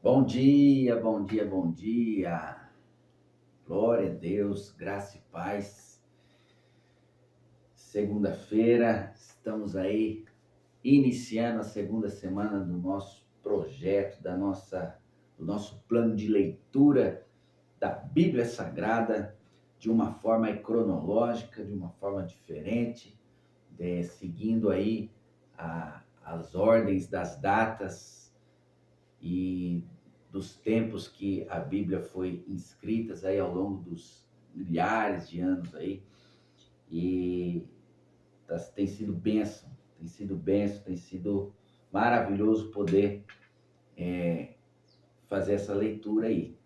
Bom dia, bom dia, bom dia. Glória a Deus, graça e paz. Segunda-feira, estamos aí iniciando a segunda semana do nosso projeto, do nosso plano de leitura da Bíblia Sagrada de uma forma cronológica, de uma forma diferente, seguindo aí as ordens das datas e dos tempos que a Bíblia foi inscrita aí ao longo dos milhares de anos aí, e tem sido bênção, tem sido maravilhoso poder fazer essa leitura aí.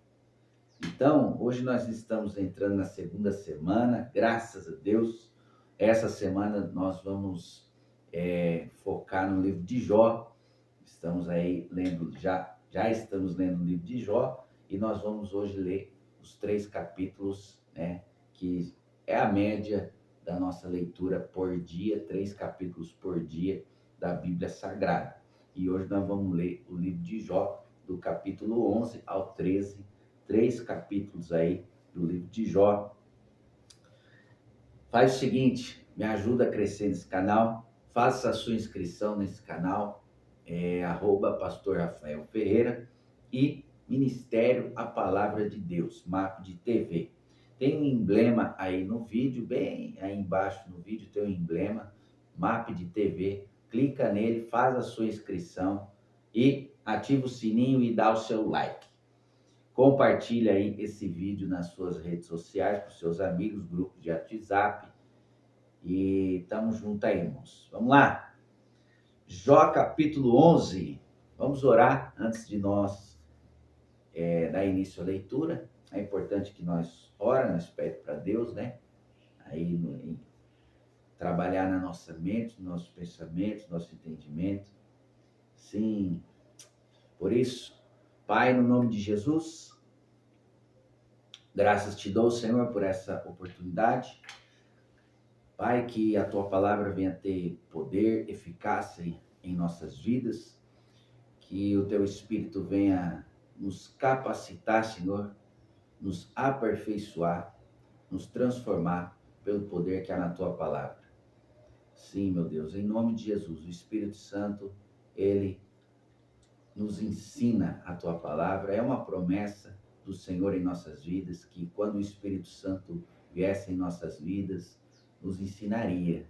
Então, hoje nós estamos entrando na segunda semana, graças a Deus. Essa semana nós vamos focar no livro de Jó. Estamos aí lendo, já estamos lendo o livro de Jó, e nós vamos hoje ler os 3 capítulos, né, que é a média da nossa leitura por dia, 3 capítulos por dia da Bíblia Sagrada. E hoje nós vamos ler o livro de Jó, do capítulo 11 ao 13, 3 capítulos aí do livro de Jó. Faz o seguinte, me ajuda a crescer nesse canal, faça a sua inscrição nesse canal, @pastor Rafael Ferreira, e Ministério A Palavra de Deus, MAP de TV. Tem um emblema aí no vídeo, bem aí embaixo no vídeo tem um emblema, MAP de TV. Clica nele, faz a sua inscrição e ativa o sininho e dá o seu like. Compartilha aí esse vídeo nas suas redes sociais, com seus amigos, grupos de WhatsApp. E tamo junto aí, irmãos. Vamos lá. Jó capítulo 11. Vamos orar antes de nós dar início à leitura. É importante que nós nós pedimos para Deus, né? Aí trabalhar na nossa mente, nos nossos pensamentos, no nosso entendimento. Sim. Por isso, Pai, no nome de Jesus, graças te dou, Senhor, por essa oportunidade. Pai, que a Tua palavra venha ter poder, eficácia em nossas vidas, que o Teu Espírito venha nos capacitar, Senhor, nos aperfeiçoar, nos transformar pelo poder que há na Tua palavra. Sim, meu Deus, em nome de Jesus, o Espírito Santo, Ele nos ensina a Tua palavra. É uma promessa do Senhor em nossas vidas, que quando o Espírito Santo viesse em nossas vidas, nos ensinaria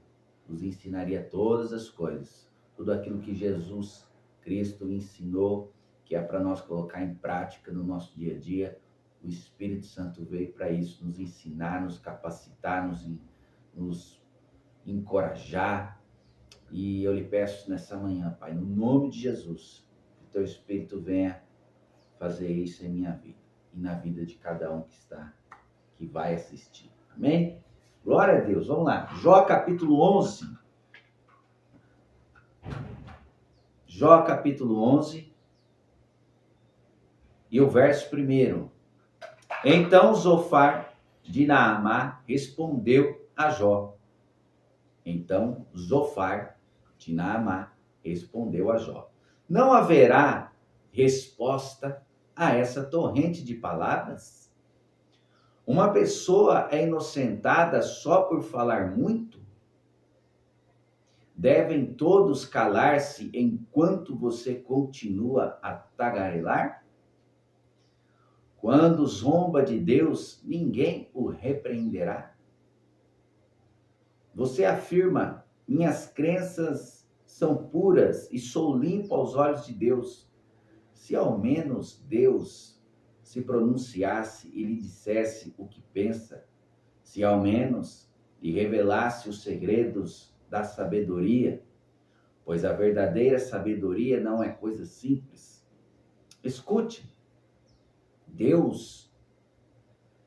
todas as coisas, tudo aquilo que Jesus Cristo ensinou, que é para nós colocar em prática no nosso dia a dia. O Espírito Santo veio para isso, nos ensinar, nos capacitar, nos encorajar. E eu lhe peço nessa manhã, Pai, no nome de Jesus, que o Teu Espírito venha fazer isso em minha vida e na vida de cada um que vai assistir. Amém? Glória a Deus. Vamos lá. Jó capítulo 11. Jó capítulo 11 e o verso 1. Então Zofar de Naamá respondeu a Jó. Então Zofar de Naamá respondeu a Jó: não haverá resposta a essa torrente de palavras? Uma pessoa é inocentada só por falar muito? Devem todos calar-se enquanto você continua a tagarelar? Quando zomba de Deus, ninguém o repreenderá. Você afirma: minhas crenças são puras e sou limpo aos olhos de Deus. Se ao menos Deus se pronunciasse e lhe dissesse o que pensa, se ao menos lhe revelasse os segredos da sabedoria, pois a verdadeira sabedoria não é coisa simples. Escute, Deus,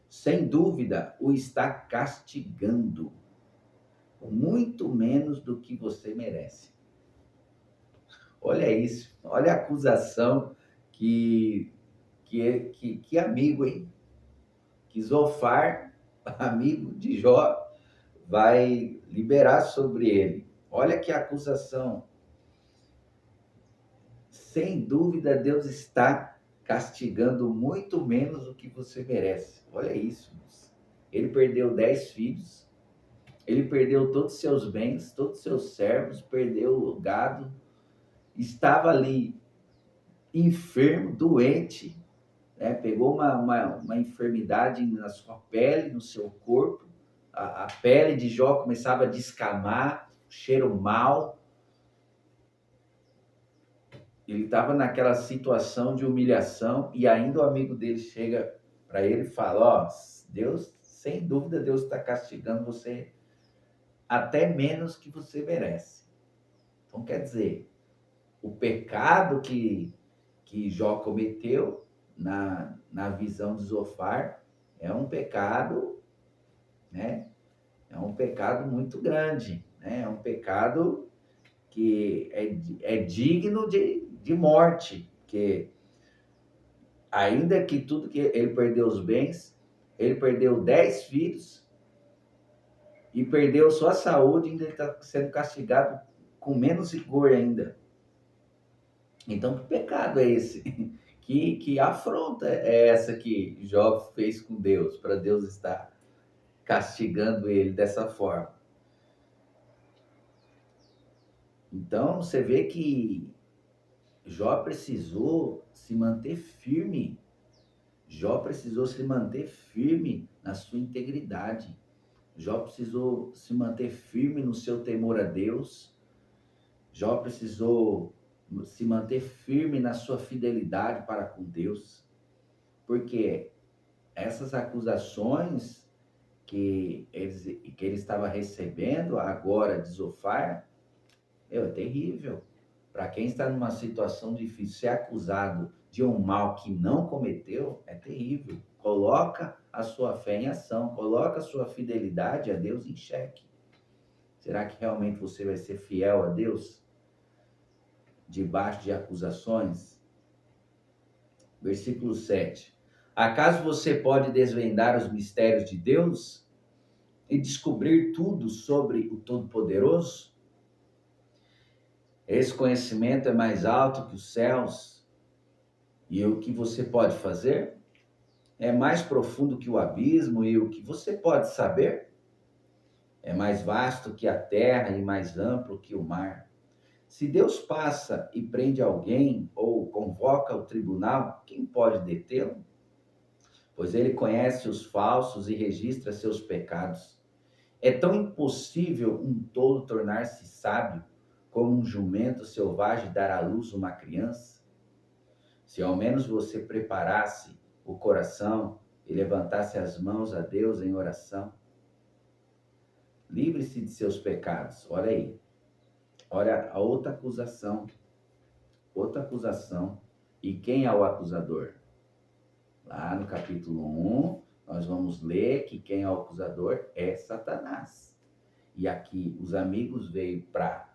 sem dúvida, o está castigando, muito menos do que você merece. Olha isso, olha a acusação que amigo, hein? Que Zofar, amigo de Jó, vai liberar sobre ele. Olha que acusação. Sem dúvida, Deus está castigando muito menos do que você merece. Olha isso, moço. Ele perdeu 10 filhos, ele perdeu todos os seus bens, todos os seus servos, perdeu o gado, estava ali enfermo, doente, né? Pegou uma enfermidade na sua pele, no seu corpo, a pele de Jó começava a descamar, cheiro mal. Ele estava naquela situação de humilhação e ainda o amigo dele chega para ele e fala: ó, Deus, sem dúvida, Deus está castigando você até menos que você merece. Então, quer dizer, o pecado que Jó cometeu na visão de Zofar é um pecado, né? É um pecado muito grande, né? É um pecado que é digno de morte, que ainda que tudo que ele perdeu os bens, ele perdeu 10 filhos e perdeu sua saúde, ainda está sendo castigado com menos rigor ainda. Então, que pecado é esse? Que afronta é essa que Jó fez com Deus, para Deus estar castigando ele dessa forma? Então, você vê que Jó precisou se manter firme. Jó precisou se manter firme na sua integridade. Jó precisou se manter firme no seu temor a Deus. Jó precisou se manter firme na sua fidelidade para com Deus. Porque essas acusações que ele estava recebendo agora de Zofar, é terrível. Para quem está numa situação difícil, ser acusado de um mal que não cometeu, é terrível. Coloca a sua fé em ação, coloca a sua fidelidade a Deus em xeque. Será que realmente você vai ser fiel a Deus debaixo de acusações? Versículo 7. Acaso você pode desvendar os mistérios de Deus e descobrir tudo sobre o Todo-Poderoso? Esse conhecimento é mais alto que os céus. E o que você pode fazer é mais profundo que o abismo. E o que você pode saber é mais vasto que a terra e mais amplo que o mar. Se Deus passa e prende alguém ou convoca o tribunal, quem pode detê-lo? Pois ele conhece os falsos e registra seus pecados. É tão impossível um tolo tornar-se sábio como um jumento selvagem dar à luz uma criança? Se ao menos você preparasse o coração e levantasse as mãos a Deus em oração, livre-se de seus pecados. Olha aí, olha a outra acusação. Outra acusação. E quem é o acusador? Lá no capítulo 1, nós vamos ler que quem é o acusador é Satanás. E aqui os amigos veio para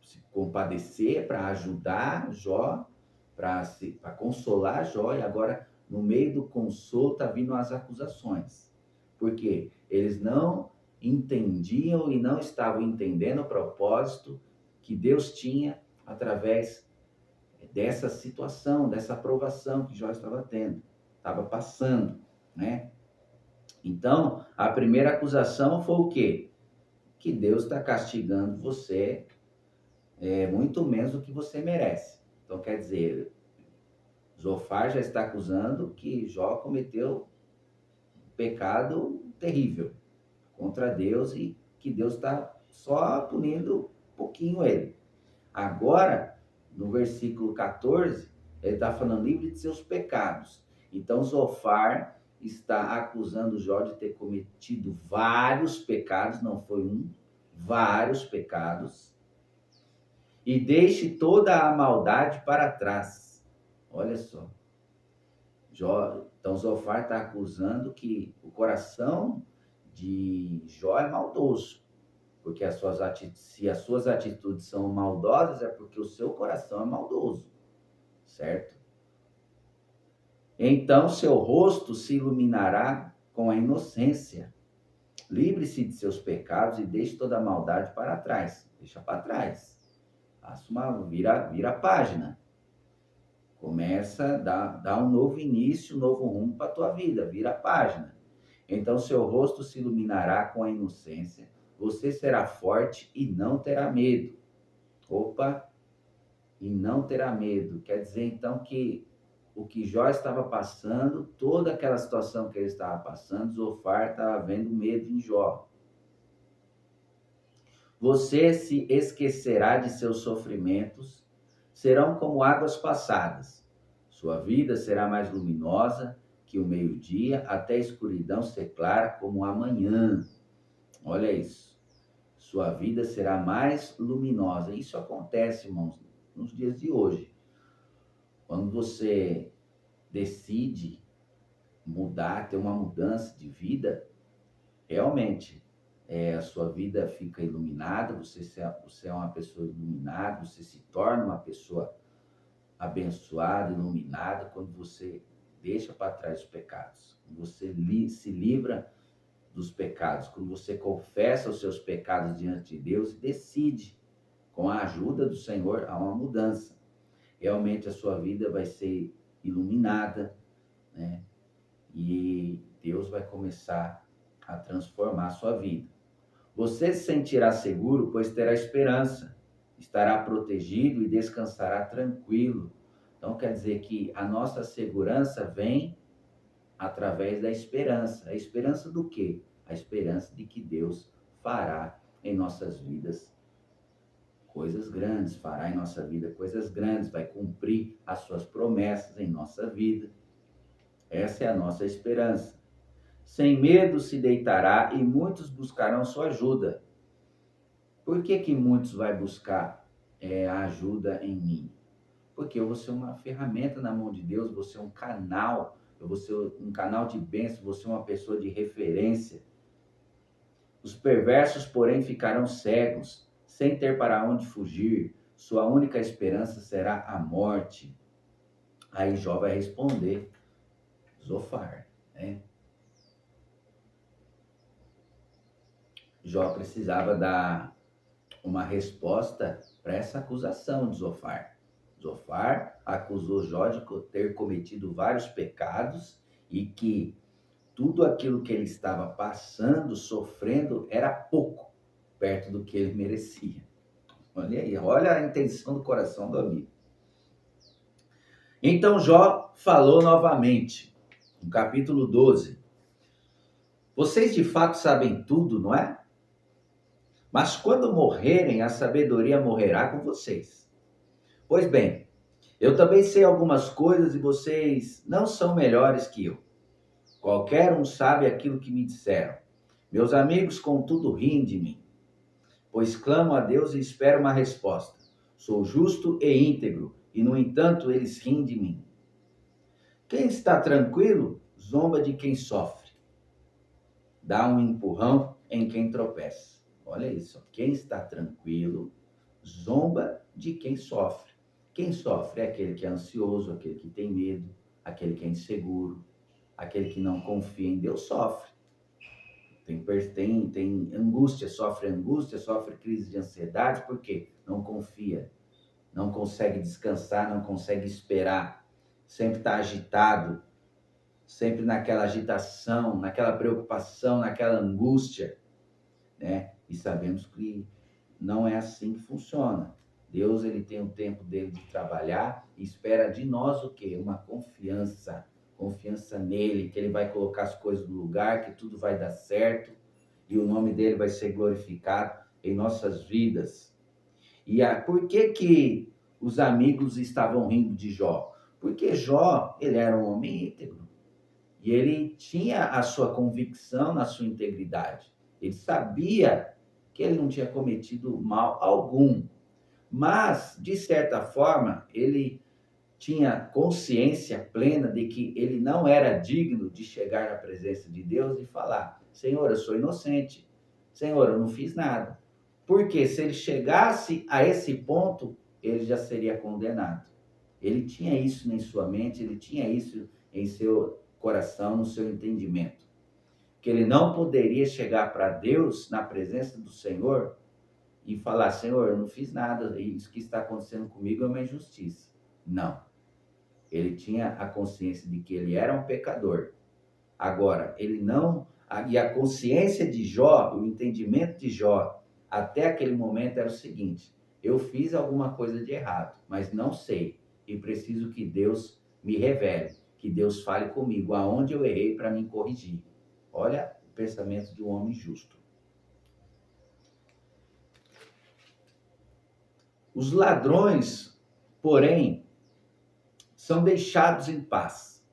se compadecer, para ajudar Jó, para consolar Jó, e agora, no meio do consolo, está vindo as acusações. Porque eles não entendiam e não estavam entendendo o propósito que Deus tinha através dessa situação, dessa aprovação que Jó estava tendo, estava passando, né? Então, a primeira acusação foi o quê? Que Deus está castigando você muito menos do que você merece. Então, quer dizer, Zofar já está acusando que Jó cometeu um pecado terrível contra Deus e que Deus está só punindo um pouquinho ele. Agora, no versículo 14, ele está falando livre de seus pecados. Então, Zofar está acusando Jó de ter cometido vários pecados, não foi um, vários pecados, e deixe toda a maldade para trás. Olha só. Então, Zofar está acusando que o coração de Jó é maldoso. Porque se as suas atitudes são maldosas, é porque o seu coração é maldoso. Certo? Então, seu rosto se iluminará com a inocência. Livre-se de seus pecados e deixe toda a maldade para trás. Deixa para trás. Vira a página. Começa, dá um novo início, um novo rumo para a tua vida, vira a página. Então seu rosto se iluminará com a inocência, você será forte e não terá medo. Opa, e não terá medo. Quer dizer então que o que Jó estava passando, toda aquela situação que ele estava passando, Zofar estava vendo medo em Jó. Você se esquecerá de seus sofrimentos, serão como águas passadas. Sua vida será mais luminosa que o meio-dia, até a escuridão ser clara como a manhã. Olha isso. Sua vida será mais luminosa. Isso acontece, irmãos, nos dias de hoje. Quando você decide mudar, ter uma mudança de vida, realmente a sua vida fica iluminada, você é uma pessoa iluminada, você se torna uma pessoa abençoada, iluminada, quando você deixa para trás os pecados, quando você se livra dos pecados, quando você confessa os seus pecados diante de Deus e decide, com a ajuda do Senhor, a uma mudança. Realmente a sua vida vai ser iluminada, né? E Deus vai começar a transformar a sua vida. Você se sentirá seguro, pois terá esperança, estará protegido e descansará tranquilo. Então quer dizer que a nossa segurança vem através da esperança. A esperança do quê? A esperança de que Deus fará em nossas vidas coisas grandes, fará em nossa vida coisas grandes, vai cumprir as suas promessas em nossa vida. Essa é a nossa esperança. Sem medo se deitará e muitos buscarão sua ajuda. Por que muitos vai buscar a ajuda em mim? Porque eu vou ser uma ferramenta na mão de Deus, vou ser um canal, eu vou ser um canal de bênção, vou ser uma pessoa de referência. Os perversos, porém, ficarão cegos, sem ter para onde fugir. Sua única esperança será a morte. Aí Jó vai responder, Zofar, né? Jó precisava dar uma resposta para essa acusação de Zofar. Zofar acusou Jó de ter cometido vários pecados e que tudo aquilo que ele estava passando, sofrendo, era pouco perto do que ele merecia. Olha aí, olha a intenção do coração do amigo. Então Jó falou novamente, no capítulo 12. Vocês de fato sabem tudo, não é? Mas quando morrerem, a sabedoria morrerá com vocês. Pois bem, eu também sei algumas coisas e vocês não são melhores que eu. Qualquer um sabe aquilo que me disseram. Meus amigos, contudo, riem de mim, pois clamo a Deus e espero uma resposta. Sou justo e íntegro, e no entanto eles riem de mim. Quem está tranquilo, zomba de quem sofre. Dá um empurrão em quem tropeça. Olha isso, quem está tranquilo, zomba de quem sofre. Quem sofre é aquele que é ansioso, aquele que tem medo, aquele que é inseguro, aquele que não confia em Deus sofre. Tem angústia, sofre crise de ansiedade, porque não confia, não consegue descansar, não consegue esperar, sempre está agitado, sempre naquela agitação, naquela preocupação, naquela angústia, né? E sabemos que não é assim que funciona. Deus, ele tem o tempo dele de trabalhar e espera de nós o quê? Uma confiança nele, que ele vai colocar as coisas no lugar, que tudo vai dar certo e o nome dele vai ser glorificado em nossas vidas. E por que os amigos estavam rindo de Jó? Porque Jó, ele era um homem íntegro. E ele tinha a sua convicção na sua integridade. Ele sabia que ele não tinha cometido mal algum. Mas, de certa forma, ele tinha consciência plena de que ele não era digno de chegar na presença de Deus e falar: Senhor, eu sou inocente. Senhor, eu não fiz nada. Porque se ele chegasse a esse ponto, ele já seria condenado. Ele tinha isso em sua mente, ele tinha isso em seu coração, no seu entendimento. Que ele não poderia chegar para Deus, na presença do Senhor, e falar: Senhor, eu não fiz nada, isso que está acontecendo comigo é uma injustiça. Não. Ele tinha a consciência de que ele era um pecador. Agora, ele não. E a consciência de Jó, o entendimento de Jó, até aquele momento era o seguinte: eu fiz alguma coisa de errado, mas não sei. E preciso que Deus me revele, que Deus fale comigo, aonde eu errei para me corrigir. Olha o pensamento de um homem justo. Os ladrões, porém, são deixados em paz.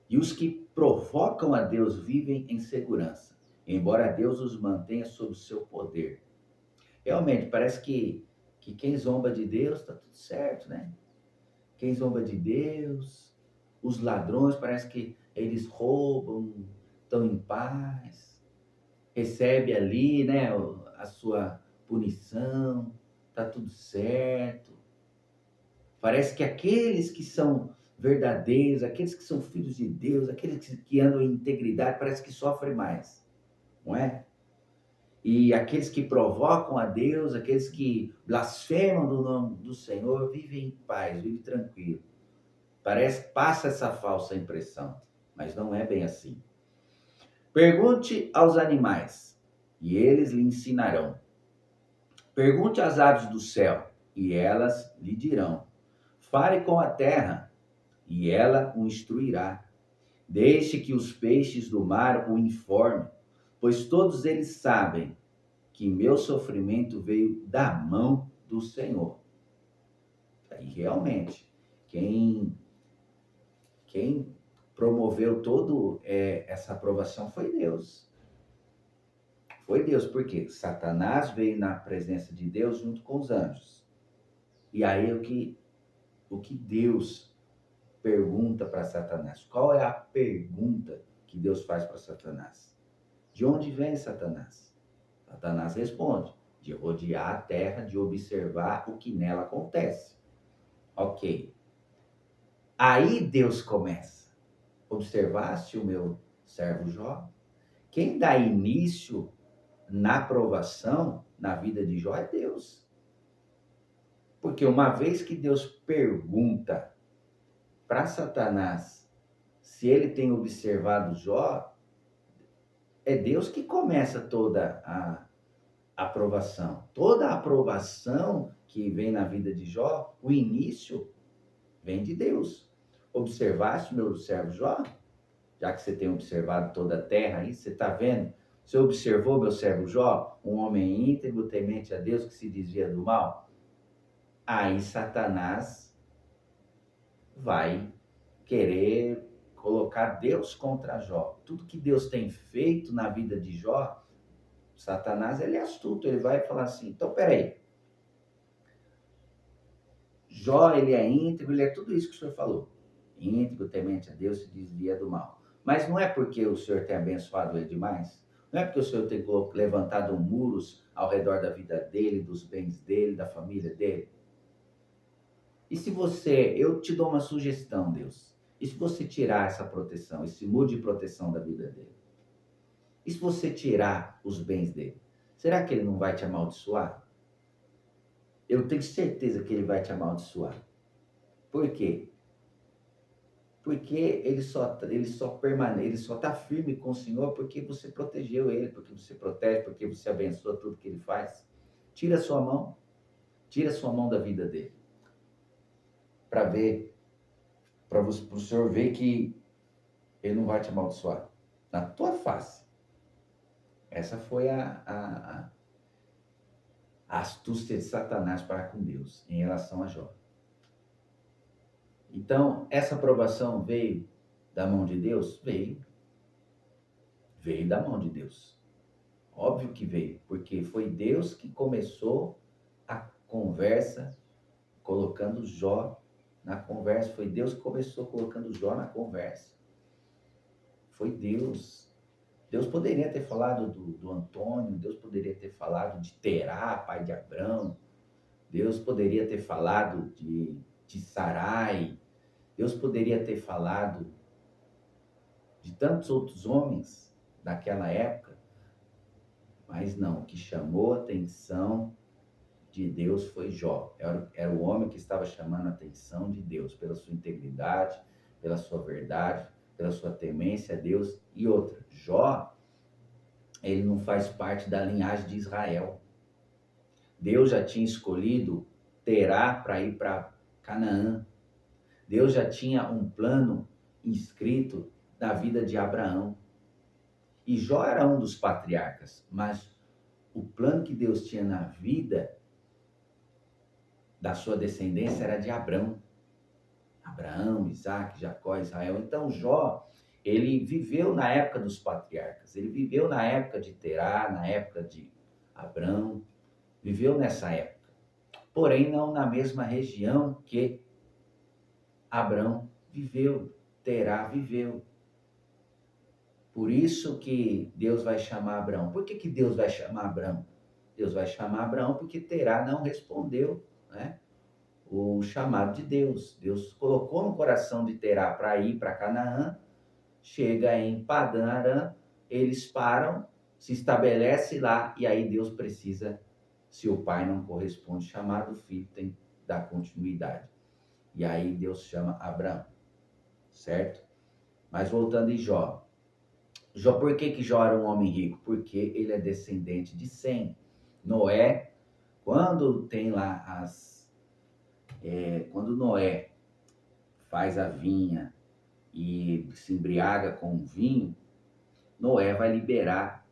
E os que provocam a Deus vivem em segurança, embora Deus os mantenha sob o seu poder. Realmente, parece que quem zomba de Deus está tudo certo, né? Quem zomba de Deus, os ladrões, parece que eles roubam, estão em paz, recebe ali, né, a sua punição, está tudo certo. Parece que aqueles que são verdadeiros, aqueles que são filhos de Deus, aqueles que andam em integridade, parece que sofrem mais, não é? E aqueles que provocam a Deus, aqueles que blasfemam do nome do Senhor, vivem em paz, vivem tranquilo. Parece, passa essa falsa impressão, mas não é bem assim. Pergunte aos animais, e eles lhe ensinarão. Pergunte às aves do céu, e elas lhe dirão. Fale com a terra, e ela o instruirá. Deixe que os peixes do mar o informem, pois todos eles sabem que meu sofrimento veio da mão do Senhor. E realmente, quem promoveu toda essa aprovação foi Deus. Foi Deus, porque Satanás veio na presença de Deus junto com os anjos. E aí o que Deus pergunta para Satanás? Qual é a pergunta que Deus faz para Satanás? De onde vem Satanás? Satanás responde: de rodear a terra, de observar o que nela acontece. Ok. Aí Deus começa. Observaste o meu servo Jó? Quem dá início na provação na vida de Jó é Deus. Porque uma vez que Deus pergunta para Satanás se ele tem observado Jó, é Deus que começa toda a aprovação. Toda a aprovação que vem na vida de Jó, o início vem de Deus. Observaste meu servo Jó? Já que você tem observado toda a terra aí, você está vendo? Você observou meu servo Jó? Um homem íntegro, temente a Deus, que se desvia do mal? Aí Satanás vai querer colocar Deus contra Jó. Tudo que Deus tem feito na vida de Jó, Satanás, ele é astuto, ele vai falar assim: então peraí, Jó, ele é íntegro, ele é tudo isso que o senhor falou. Íntegro, temente a Deus, se desvia do mal. Mas não é porque o senhor tem abençoado ele demais? Não é porque o senhor tem levantado muros ao redor da vida dele, dos bens dele, da família dele? E se você, eu te dou uma sugestão, Deus. E se você tirar essa proteção, esse muro de proteção da vida dele? E se você tirar os bens dele? Será que ele não vai te amaldiçoar? Eu tenho certeza que ele vai te amaldiçoar. Por quê? Porque ele só está firme com o Senhor porque você protegeu ele, porque você protege, porque você abençoa tudo que ele faz. Tira a sua mão, tira a sua mão da vida dele, para ver, para o Senhor ver que ele não vai te amaldiçoar na tua face. Essa foi a astúcia de Satanás para com Deus em relação a Jó. Então, essa aprovação veio da mão de Deus? Veio. Veio da mão de Deus. Óbvio que veio, porque foi Deus que começou a conversa, colocando Jó na conversa. Foi Deus que começou colocando Jó na conversa. Foi Deus. Deus poderia ter falado do Antônio, Deus poderia ter falado de Terá, pai de Abrão, Deus poderia ter falado de Sarai, Deus poderia ter falado de tantos outros homens daquela época, mas não, o que chamou a atenção de Deus foi Jó. Era o homem que estava chamando a atenção de Deus pela sua integridade, pela sua verdade, pela sua temência a Deus. E outra, Jó, ele não faz parte da linhagem de Israel. Deus já tinha escolhido Terá para ir para Canaã. Deus já tinha um plano inscrito na vida de Abraão. E Jó era um dos patriarcas, mas o plano que Deus tinha na vida da sua descendência era de Abrão. Abraão, Isaac, Jacó, Israel. Então Jó, ele viveu na época dos patriarcas. Ele viveu na época de Terá, na época de Abrão. Viveu nessa época. Porém, não na mesma região que Abrão viveu, Terá viveu. Por isso que Deus vai chamar Abraão. Por que Deus vai chamar Abraão? Deus vai chamar Abraão porque Terá não respondeu, né, o chamado de Deus. Deus colocou no coração de Terá para ir para Canaã. Chega em Padã Arã, eles param, se estabelece lá, e aí Deus precisa, se o pai não corresponde ao chamado, o filho tem que dar continuidade. E aí Deus chama Abraão, certo? Mas voltando em Jó. Jó, por que Jó era um homem rico? Porque ele é descendente de Sem. Noé, quando tem lá quando Noé faz a vinha e se embriaga com o vinho, Noé vai liberar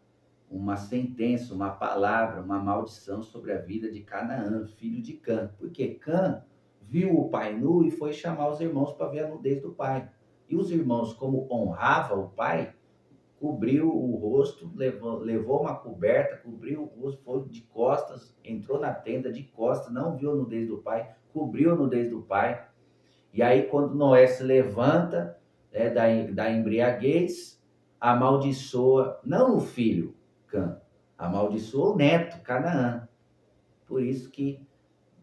uma sentença, uma palavra, uma maldição sobre a vida de Canaã, filho de Cã. Porque Cã viu o pai nu e foi chamar os irmãos para ver a nudez do pai. E os irmãos, como honravam o pai, cobriu o rosto, levou uma coberta, cobriu o rosto, foi de costas, entrou na tenda de costas, não viu a nudez do pai, cobriu a nudez do pai. E aí, quando Noé se levanta da embriaguez, amaldiçoa, não o filho, Cã, amaldiçoa o neto, Canaã. Por isso que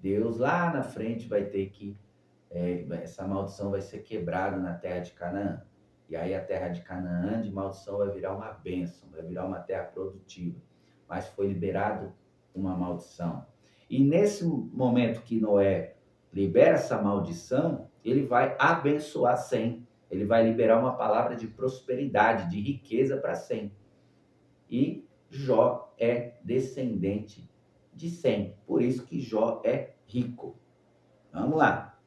Deus lá na frente vai ter que, essa maldição vai ser quebrada na terra de Canaã. E aí a terra de Canaã, de maldição, vai virar uma bênção, vai virar uma terra produtiva. Mas foi liberado uma maldição. E nesse momento que Noé libera essa maldição, ele vai abençoar Sem. Ele vai liberar uma palavra de prosperidade, de riqueza para Sem. E Jó é descendente de Sem. Por isso que Jó é rico. Vamos lá.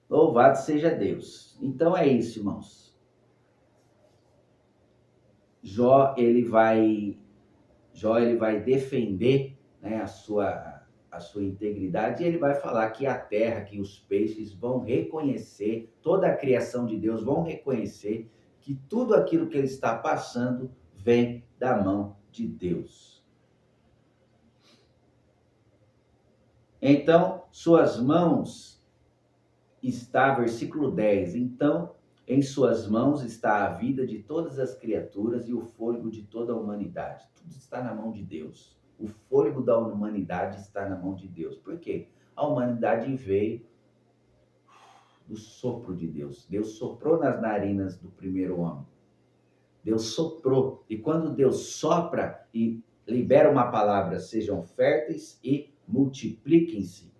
Louvado seja Deus. Então é isso, irmãos. Jó ele vai defender, né, a sua integridade, e ele vai falar que a terra, que os peixes vão reconhecer, toda a criação de Deus vão reconhecer que tudo aquilo que ele está passando vem da mão de Deus. Então, suas mãos está, versículo 10, então em suas mãos está a vida de todas as criaturas e o fôlego de toda a humanidade. Tudo está na mão de Deus. O fôlego da humanidade está na mão de Deus. Por quê? A humanidade veio do sopro de Deus. Deus soprou nas narinas do primeiro homem. Deus soprou. E quando Deus sopra e libera uma palavra, sejam férteis e multipliquem-se.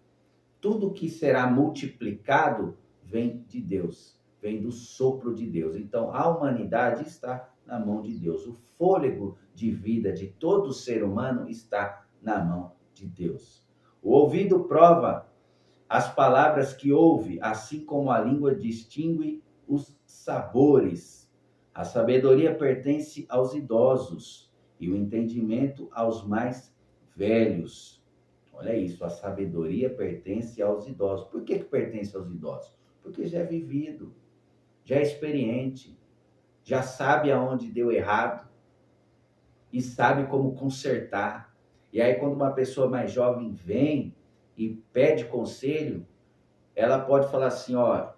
Tudo que será multiplicado vem de Deus, vem do sopro de Deus. Então, a humanidade está na mão de Deus. O fôlego de vida de todo ser humano está na mão de Deus. O ouvido prova as palavras que ouve, assim como a língua distingue os sabores. A sabedoria pertence aos idosos e o entendimento aos mais velhos. Olha isso, a sabedoria pertence aos idosos. Por que pertence aos idosos? Porque já é vivido, já é experiente, já sabe aonde deu errado e sabe como consertar. E aí, quando uma pessoa mais jovem vem e pede conselho, ela pode falar assim, ó,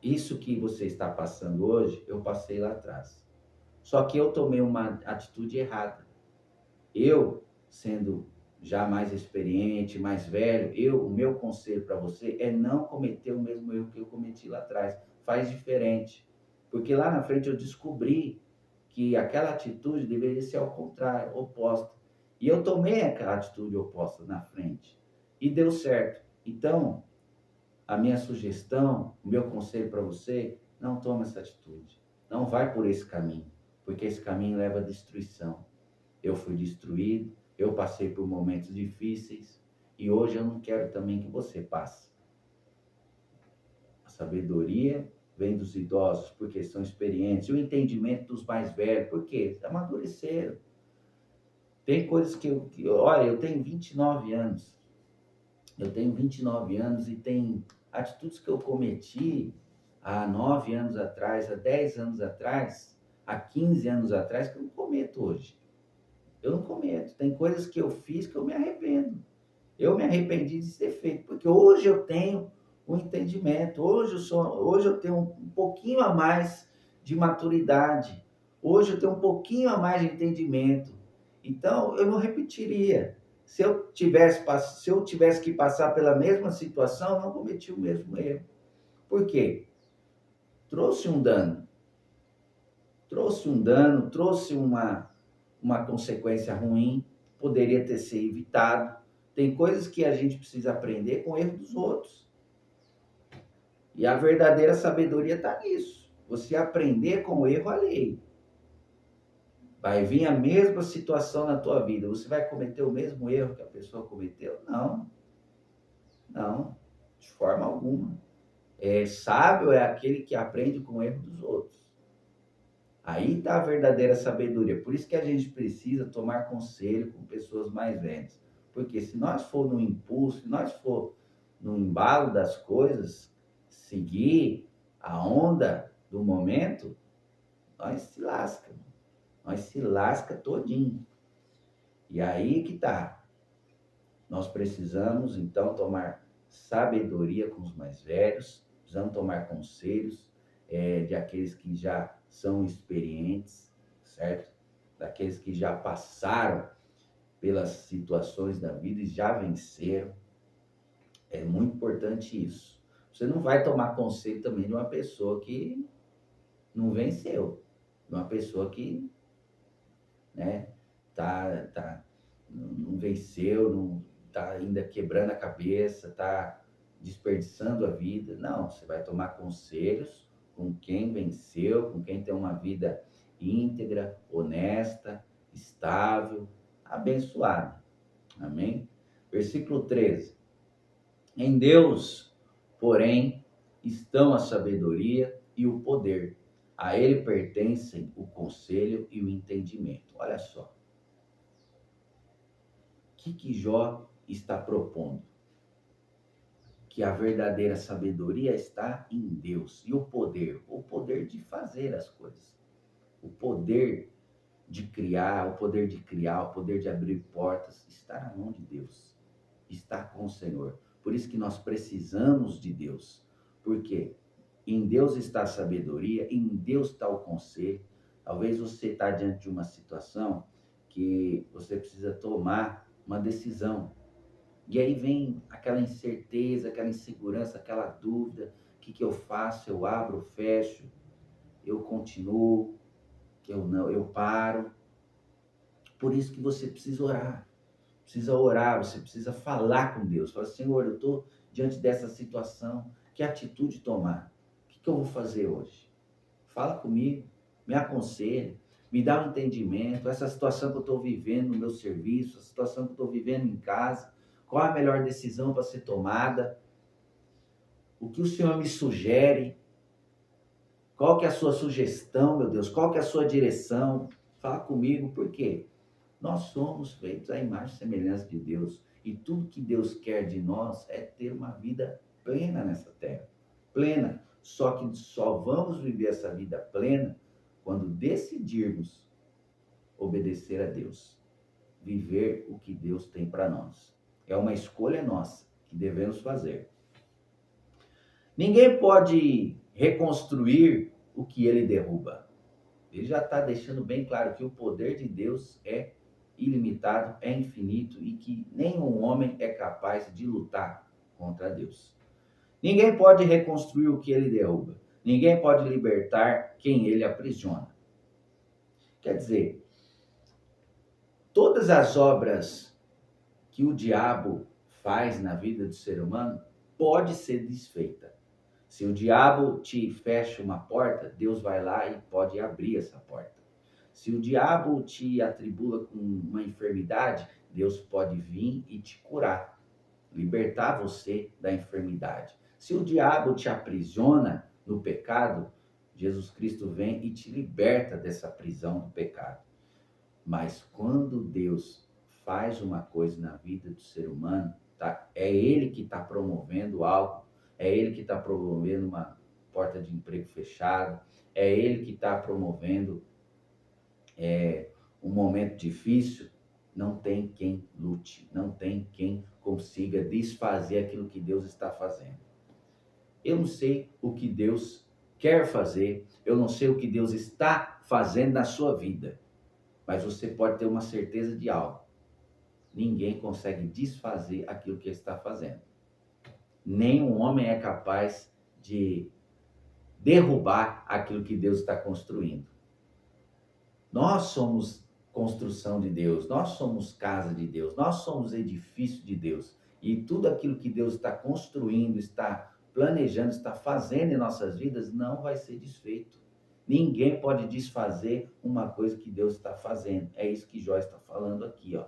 isso que você está passando hoje, eu passei lá atrás. Só que eu tomei uma atitude errada. Eu, sendo já mais experiente, mais velho, o meu conselho para você é não cometer o mesmo erro que eu cometi lá atrás. Faz diferente. Porque lá na frente eu descobri que aquela atitude deveria ser ao contrário, oposta. E eu tomei aquela atitude oposta na frente. E deu certo. Então, a minha sugestão, o meu conselho para você, não toma essa atitude. Não vai por esse caminho, porque esse caminho leva à destruição. Eu fui destruído, eu passei por momentos difíceis e hoje eu não quero também que você passe. A sabedoria vem dos idosos, porque são experientes, e o entendimento dos mais velhos, porque amadureceram. Tem coisas olha, eu tenho 29 anos. Eu tenho 29 anos e tem atitudes que eu cometi há 9 anos atrás, há 10 anos atrás, há 15 anos atrás, que eu não cometo hoje. Eu não cometo. Tem coisas que eu fiz que eu me arrependo. Eu me arrependi de ter feito, porque hoje eu tenho um entendimento, hoje eu tenho um pouquinho a mais de maturidade, hoje eu tenho um pouquinho a mais de entendimento. Então, eu não repetiria. Se eu tivesse que passar pela mesma situação, eu não cometi o mesmo erro. Por quê? Trouxe um dano. Trouxe uma consequência ruim, poderia ter sido evitado. Tem coisas que a gente precisa aprender com o erro dos outros. E a verdadeira sabedoria está nisso. Você aprender com o erro alheio. Vai vir a mesma situação na tua vida. Você vai cometer o mesmo erro que a pessoa cometeu? Não. Não. De forma alguma. Sábio é aquele que aprende com o erro dos outros. Aí está a verdadeira sabedoria. Por isso que a gente precisa tomar conselho com pessoas mais velhas. Porque se nós for no impulso, se nós for no embalo das coisas, seguir a onda do momento, nós se lasca. Nós se lasca todinho. E aí que tá. Nós precisamos, então, tomar sabedoria com os mais velhos, precisamos tomar conselhos de aqueles que já são experientes, certo? Daqueles que já passaram pelas situações da vida e já venceram. É muito importante isso. Você não vai tomar conselho também de uma pessoa que não venceu, de uma pessoa que, né, não venceu, não tá ainda quebrando a cabeça, tá desperdiçando a vida. Não, você vai tomar conselhos com quem venceu, com quem tem uma vida íntegra, honesta, estável, abençoada. Amém? Versículo 13. Em Deus, porém, estão a sabedoria e o poder. A ele pertencem o conselho e o entendimento. Olha só. O que Jó está propondo? Que a verdadeira sabedoria está em Deus. E o poder de fazer as coisas. O poder de criar, o poder de abrir portas, está na mão de Deus. Está com o Senhor. Por isso que nós precisamos de Deus. Por quê? Em Deus está a sabedoria, em Deus está o conselho. Talvez você está diante de uma situação que você precisa tomar uma decisão. E aí vem aquela incerteza, aquela insegurança, aquela dúvida. O que eu faço? Eu abro, fecho, eu continuo, que eu não, eu paro. Por isso que você precisa orar. Precisa orar, você precisa falar com Deus. Fala, Senhor, eu estou diante dessa situação. Que atitude tomar? O que eu vou fazer hoje? Fala comigo, me aconselha, me dá um entendimento. Essa situação que eu estou vivendo no meu serviço, a situação que eu estou vivendo em casa, qual a melhor decisão para ser tomada? O que o Senhor me sugere? Qual que é a sua sugestão, meu Deus? Qual que é a sua direção? Fala comigo, por quê? Nós somos feitos à imagem e semelhança de Deus. E tudo que Deus quer de nós é ter uma vida plena nessa terra. Plena. Só que só vamos viver essa vida plena quando decidirmos obedecer a Deus. Viver o que Deus tem para nós. É uma escolha nossa que devemos fazer. Ninguém pode reconstruir o que ele derruba. Ele já está deixando bem claro que o poder de Deus é ilimitado, é infinito e que nenhum homem é capaz de lutar contra Deus. Ninguém pode reconstruir o que ele derruba. Ninguém pode libertar quem ele aprisiona. Quer dizer, Todas as obras que o diabo faz na vida do ser humano pode ser desfeita. Se o diabo te fecha uma porta, Deus vai lá e pode abrir essa porta. Se o diabo te atribula com uma enfermidade, Deus pode vir e te curar, libertar você da enfermidade. Se o diabo te aprisiona no pecado, Jesus Cristo vem e te liberta dessa prisão do pecado. Mas quando Deus faz uma coisa na vida do ser humano, tá? É Ele que está promovendo algo, é Ele que está promovendo uma porta de emprego fechada, é Ele que está promovendo um momento difícil. Não tem quem lute, não tem quem consiga desfazer aquilo que Deus está fazendo. Eu não sei o que Deus quer fazer, eu não sei o que Deus está fazendo na sua vida. Mas você pode ter uma certeza de algo. Ninguém consegue desfazer aquilo que ele está fazendo. Nenhum homem é capaz de derrubar aquilo que Deus está construindo. Nós somos construção de Deus, nós somos casa de Deus, nós somos edifício de Deus. E tudo aquilo que Deus está construindo, está planejando, está fazendo em nossas vidas, não vai ser desfeito. Ninguém pode desfazer uma coisa que Deus está fazendo. É isso que Jó está falando aqui, ó.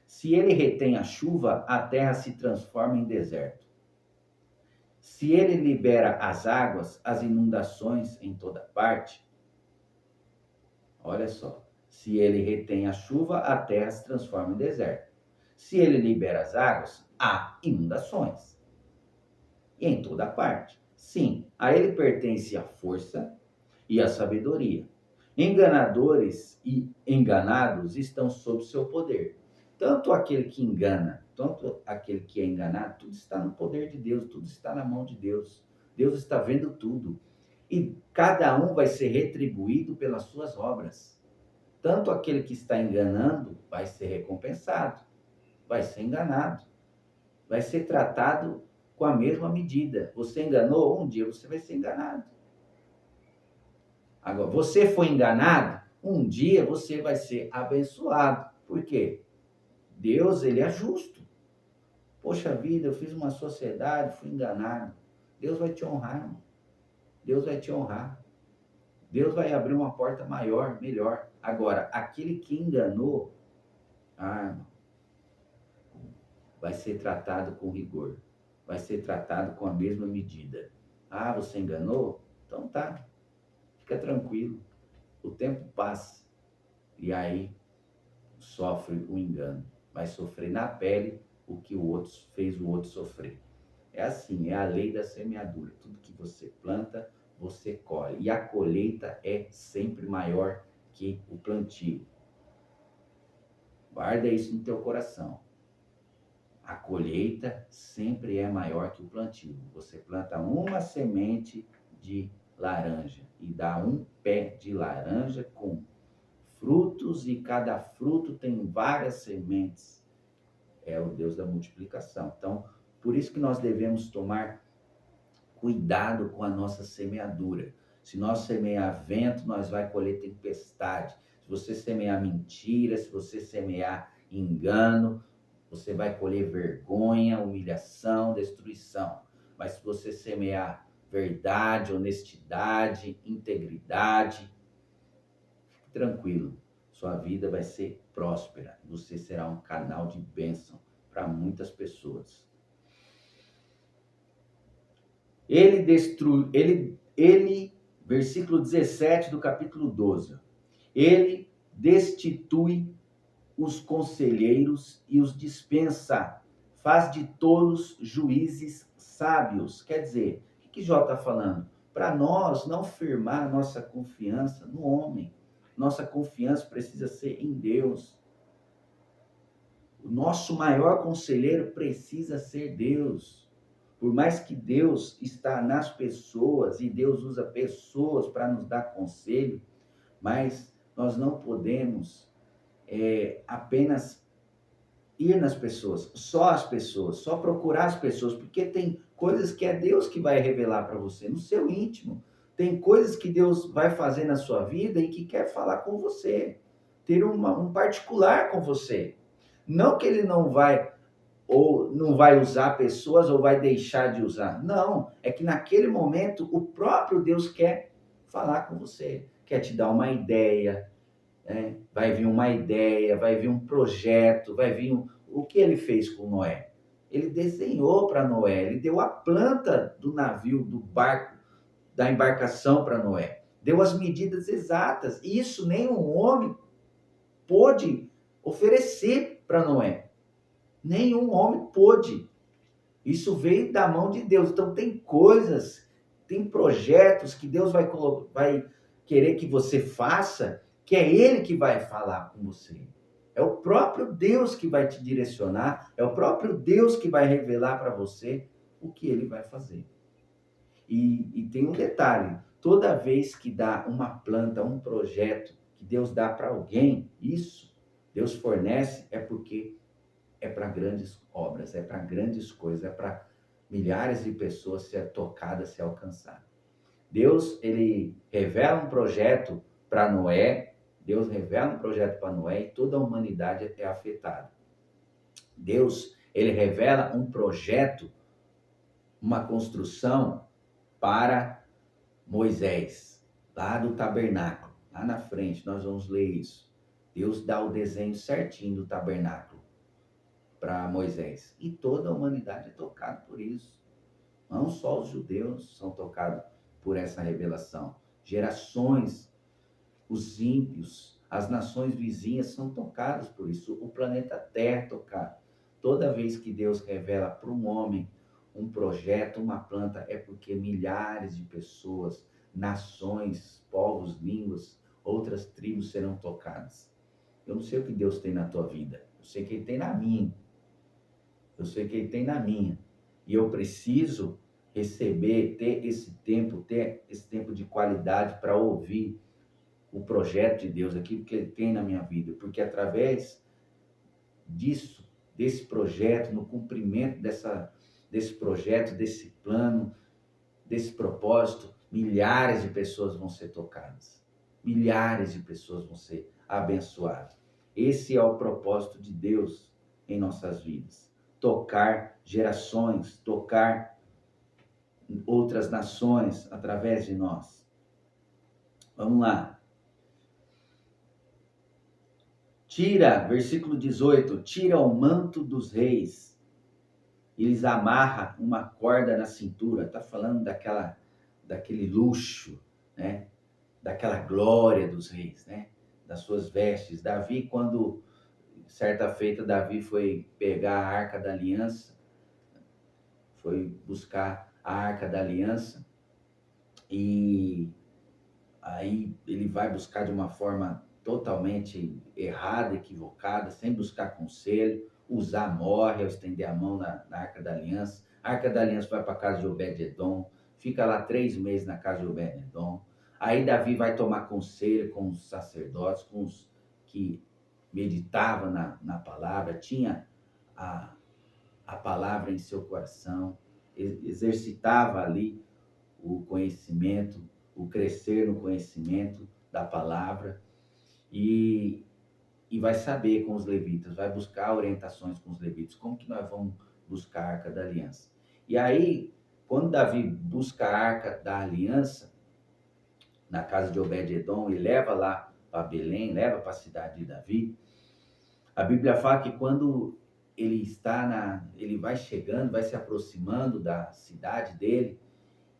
Se ele retém a chuva, a terra se transforma em deserto. Se ele libera as águas, as inundações em toda parte. Olha só. Se ele retém a chuva, a terra se transforma em deserto. Se ele libera as águas, há inundações. E em toda parte. Sim, a ele pertence a força e a sabedoria. Enganadores e enganados estão sob seu poder. Tanto aquele que engana, tanto aquele que é enganado, tudo está no poder de Deus, tudo está na mão de Deus. Deus está vendo tudo. E cada um vai ser retribuído pelas suas obras. Tanto aquele que está enganando vai ser recompensado, vai ser enganado, vai ser tratado com a mesma medida. Você enganou, um dia você vai ser enganado. Agora, você foi enganado, um dia você vai ser abençoado. Por quê? Deus, ele é justo. Poxa vida, eu fiz uma sociedade, fui enganado. Deus vai te honrar, irmão. Deus vai te honrar. Deus vai abrir uma porta maior, melhor. Agora, aquele que enganou, irmão, vai ser tratado com rigor. Vai ser tratado com a mesma medida. Você enganou? Então tá. Fica tranquilo. O tempo passa. E aí sofre o engano. Vai sofrer na pele o que o outro fez o outro sofrer. É assim, é a lei da semeadura. Tudo que você planta, você colhe. E a colheita é sempre maior que o plantio. Guarda isso no teu coração. A colheita sempre é maior que o plantio. Você planta uma semente de laranja e dá um pé de laranja com frutos, e cada fruto tem várias sementes. É o Deus da multiplicação. Então, por isso que nós devemos tomar cuidado com a nossa semeadura. Se nós semear vento, nós vai colher tempestade. Se você semear mentira, se você semear engano, você vai colher vergonha, humilhação, destruição. Mas se você semear verdade, honestidade, integridade, fique tranquilo. Sua vida vai ser próspera. Você será um canal de bênção para muitas pessoas. Versículo 17 do capítulo 12. Ele destitui os conselheiros e os dispensa, faz de tolos juízes sábios. Quer dizer, o que Jó está falando? Para nós não firmar nossa confiança no homem. Nossa confiança precisa ser em Deus. O nosso maior conselheiro precisa ser Deus. Por mais que Deus está nas pessoas e Deus usa pessoas para nos dar conselho, mas nós não podemos apenas ir nas pessoas, só procurar as pessoas, porque tem coisas que é Deus que vai revelar para você, no seu íntimo. Tem coisas que Deus vai fazer na sua vida e que quer falar com você. ter um particular com você. Não que ele não vai ou não vai usar pessoas ou vai deixar de usar. Não, é que naquele momento o próprio Deus quer falar com você, quer te dar uma ideia, né? Vai vir uma ideia, vai vir um projeto, vai vir o que ele fez com Noé. Ele desenhou para Noé, ele deu a planta do navio, do barco, da embarcação para Noé. Deu as medidas exatas. Isso nenhum homem pôde oferecer para Noé. Nenhum homem pôde. Isso veio da mão de Deus. Então tem coisas, tem projetos que Deus vai querer que você faça, que é Ele que vai falar com você. É o próprio Deus que vai te direcionar, é o próprio Deus que vai revelar para você o que Ele vai fazer. E tem um detalhe, toda vez que dá uma planta, um projeto, que Deus dá para alguém, isso, Deus fornece, é porque é para grandes obras, é para grandes coisas, é para milhares de pessoas ser tocadas, ser alcançadas. Deus, ele revela um projeto para Noé, Deus revela um projeto para Noé e toda a humanidade é afetada. Deus, ele revela um projeto, uma construção para Moisés, lá do tabernáculo, lá na frente, nós vamos ler isso. Deus dá o desenho certinho do tabernáculo para Moisés. E toda a humanidade é tocada por isso. Não só os judeus são tocados por essa revelação. Gerações, os ímpios, as nações vizinhas são tocadas por isso. O planeta Terra é tocado. Toda vez que Deus revela para um homem um projeto, uma planta, é porque milhares de pessoas, nações, povos, línguas, outras tribos serão tocadas. Eu não sei o que Deus tem na tua vida. Eu sei que Ele tem na minha. Eu sei que Ele tem na minha. E eu preciso receber, ter esse tempo de qualidade para ouvir o projeto de Deus, aquilo que Ele tem na minha vida. Porque através disso, desse projeto, no cumprimento desse projeto, desse plano, desse propósito, milhares de pessoas vão ser tocadas. Milhares de pessoas vão ser abençoadas. Esse é o propósito de Deus em nossas vidas. Tocar gerações, tocar outras nações através de nós. Vamos lá. Versículo 18, tira o manto dos reis, e lhes amarra uma corda na cintura. Está falando daquele luxo, né? Daquela glória dos reis, né? Das suas vestes. Davi, quando certa feita Davi foi pegar a Arca da Aliança, foi buscar a Arca da Aliança, e aí ele vai buscar de uma forma totalmente errada, equivocada, sem buscar conselho. Uzá morre ao estender a mão na Arca da Aliança. A Arca da Aliança vai para a casa de Obed-edom, fica lá 3 meses na casa de Obed-edom. Aí Davi vai tomar conselho com os sacerdotes, com os que meditavam na palavra, tinha a palavra em seu coração, exercitava ali o conhecimento, o crescer no conhecimento da palavra, e vai saber com os levitas, vai buscar orientações com os levitas, como que nós vamos buscar a Arca da Aliança. E aí, quando Davi busca a Arca da Aliança, na casa de Obed-edom, e leva lá para Belém, leva para a cidade de Davi, a Bíblia fala que quando ele vai chegando, vai se aproximando da cidade dele,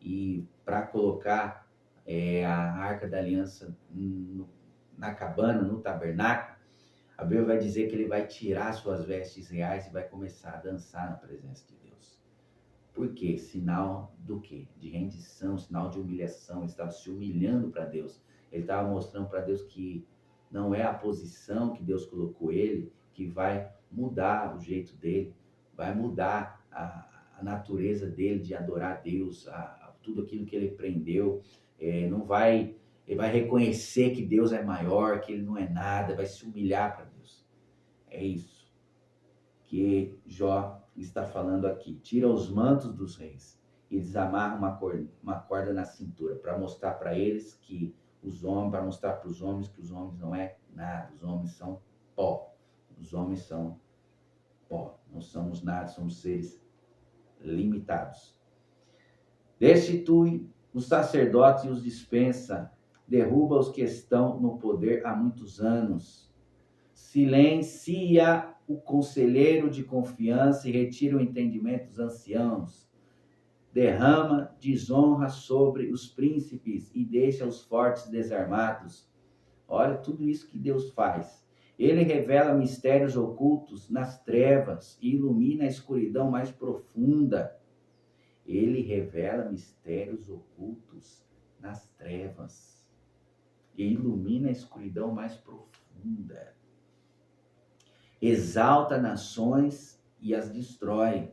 e para colocar a Arca da Aliança na cabana, no tabernáculo, a Bíblia vai dizer que ele vai tirar suas vestes reais e vai começar a dançar na presença de Deus. Por quê? Sinal do quê? De rendição, sinal de humilhação. Ele estava se humilhando para Deus. Ele estava mostrando para Deus que não é a posição que Deus colocou ele que vai mudar o jeito dele, vai mudar a natureza dele de adorar a Deus, tudo aquilo que ele aprendeu. Ele vai reconhecer que Deus é maior, que ele não é nada, vai se humilhar para Deus. É isso que Jó está falando aqui. Tira os mantos dos reis e desamarra uma corda na cintura, para mostrar para eles que para mostrar para os homens que os homens não é Nada. Os homens são pó. Os homens são pó. Não somos nada, somos seres limitados. Destitui os sacerdotes e os dispensa. Derruba os que estão no poder há muitos anos. Silencia o conselheiro de confiança e retira o entendimento dos anciãos. Derrama desonra sobre os príncipes e deixa os fortes desarmados. Olha tudo isso que Deus faz. Ele revela mistérios ocultos nas trevas e ilumina a escuridão mais profunda. Ele revela mistérios ocultos nas trevas e ilumina a escuridão mais profunda. Exalta nações e as destrói.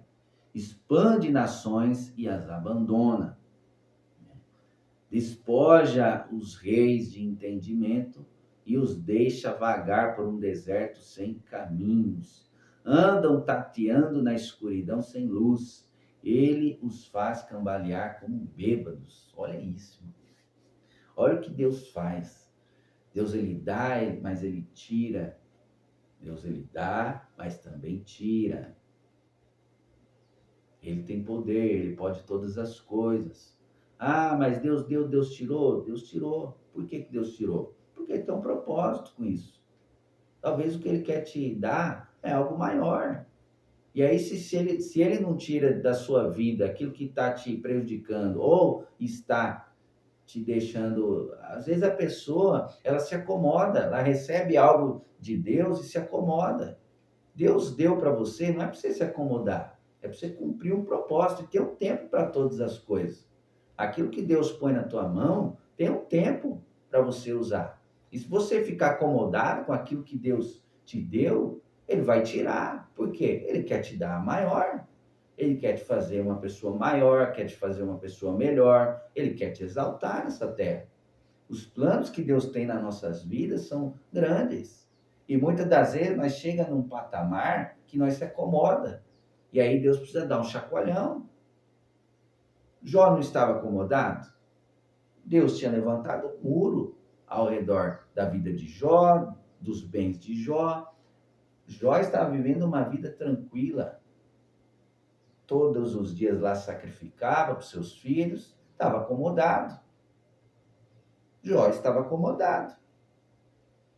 Expande nações e as abandona. Despoja os reis de entendimento e os deixa vagar por um deserto sem caminhos. Andam tateando na escuridão sem luz. Ele os faz cambalear como bêbados. Olha isso. Olha o que Deus faz. Deus, ele dá, mas ele tira. Deus, ele dá, mas também tira. Ele tem poder, ele pode todas as coisas. Ah, mas Deus deu, Deus tirou? Deus tirou. Por que Deus tirou? Porque ele tem um propósito com isso. Talvez o que ele quer te dar é algo maior. E aí, se ele não tira da sua vida aquilo que está te prejudicando ou está te deixando... Às vezes a pessoa, ela se acomoda, ela recebe algo de Deus e se acomoda. Deus deu para você, não é para você se acomodar, é para você cumprir um propósito e ter um tempo para todas as coisas. Aquilo que Deus põe na tua mão, tem um tempo para você usar. E se você ficar acomodado com aquilo que Deus te deu, ele vai tirar. Por quê? Ele quer te dar a maior. Ele quer te fazer uma pessoa maior, quer te fazer uma pessoa melhor. Ele quer te exaltar nessa terra. Os planos que Deus tem nas nossas vidas são grandes. E muitas das vezes nós chegamos num patamar que nós se acomoda. E aí Deus precisa dar um chacoalhão. Jó não estava acomodado? Deus tinha levantado um muro ao redor da vida de Jó, dos bens de Jó. Jó estava vivendo uma vida tranquila. Todos os dias lá sacrificava para os seus filhos, estava acomodado. Jó estava acomodado.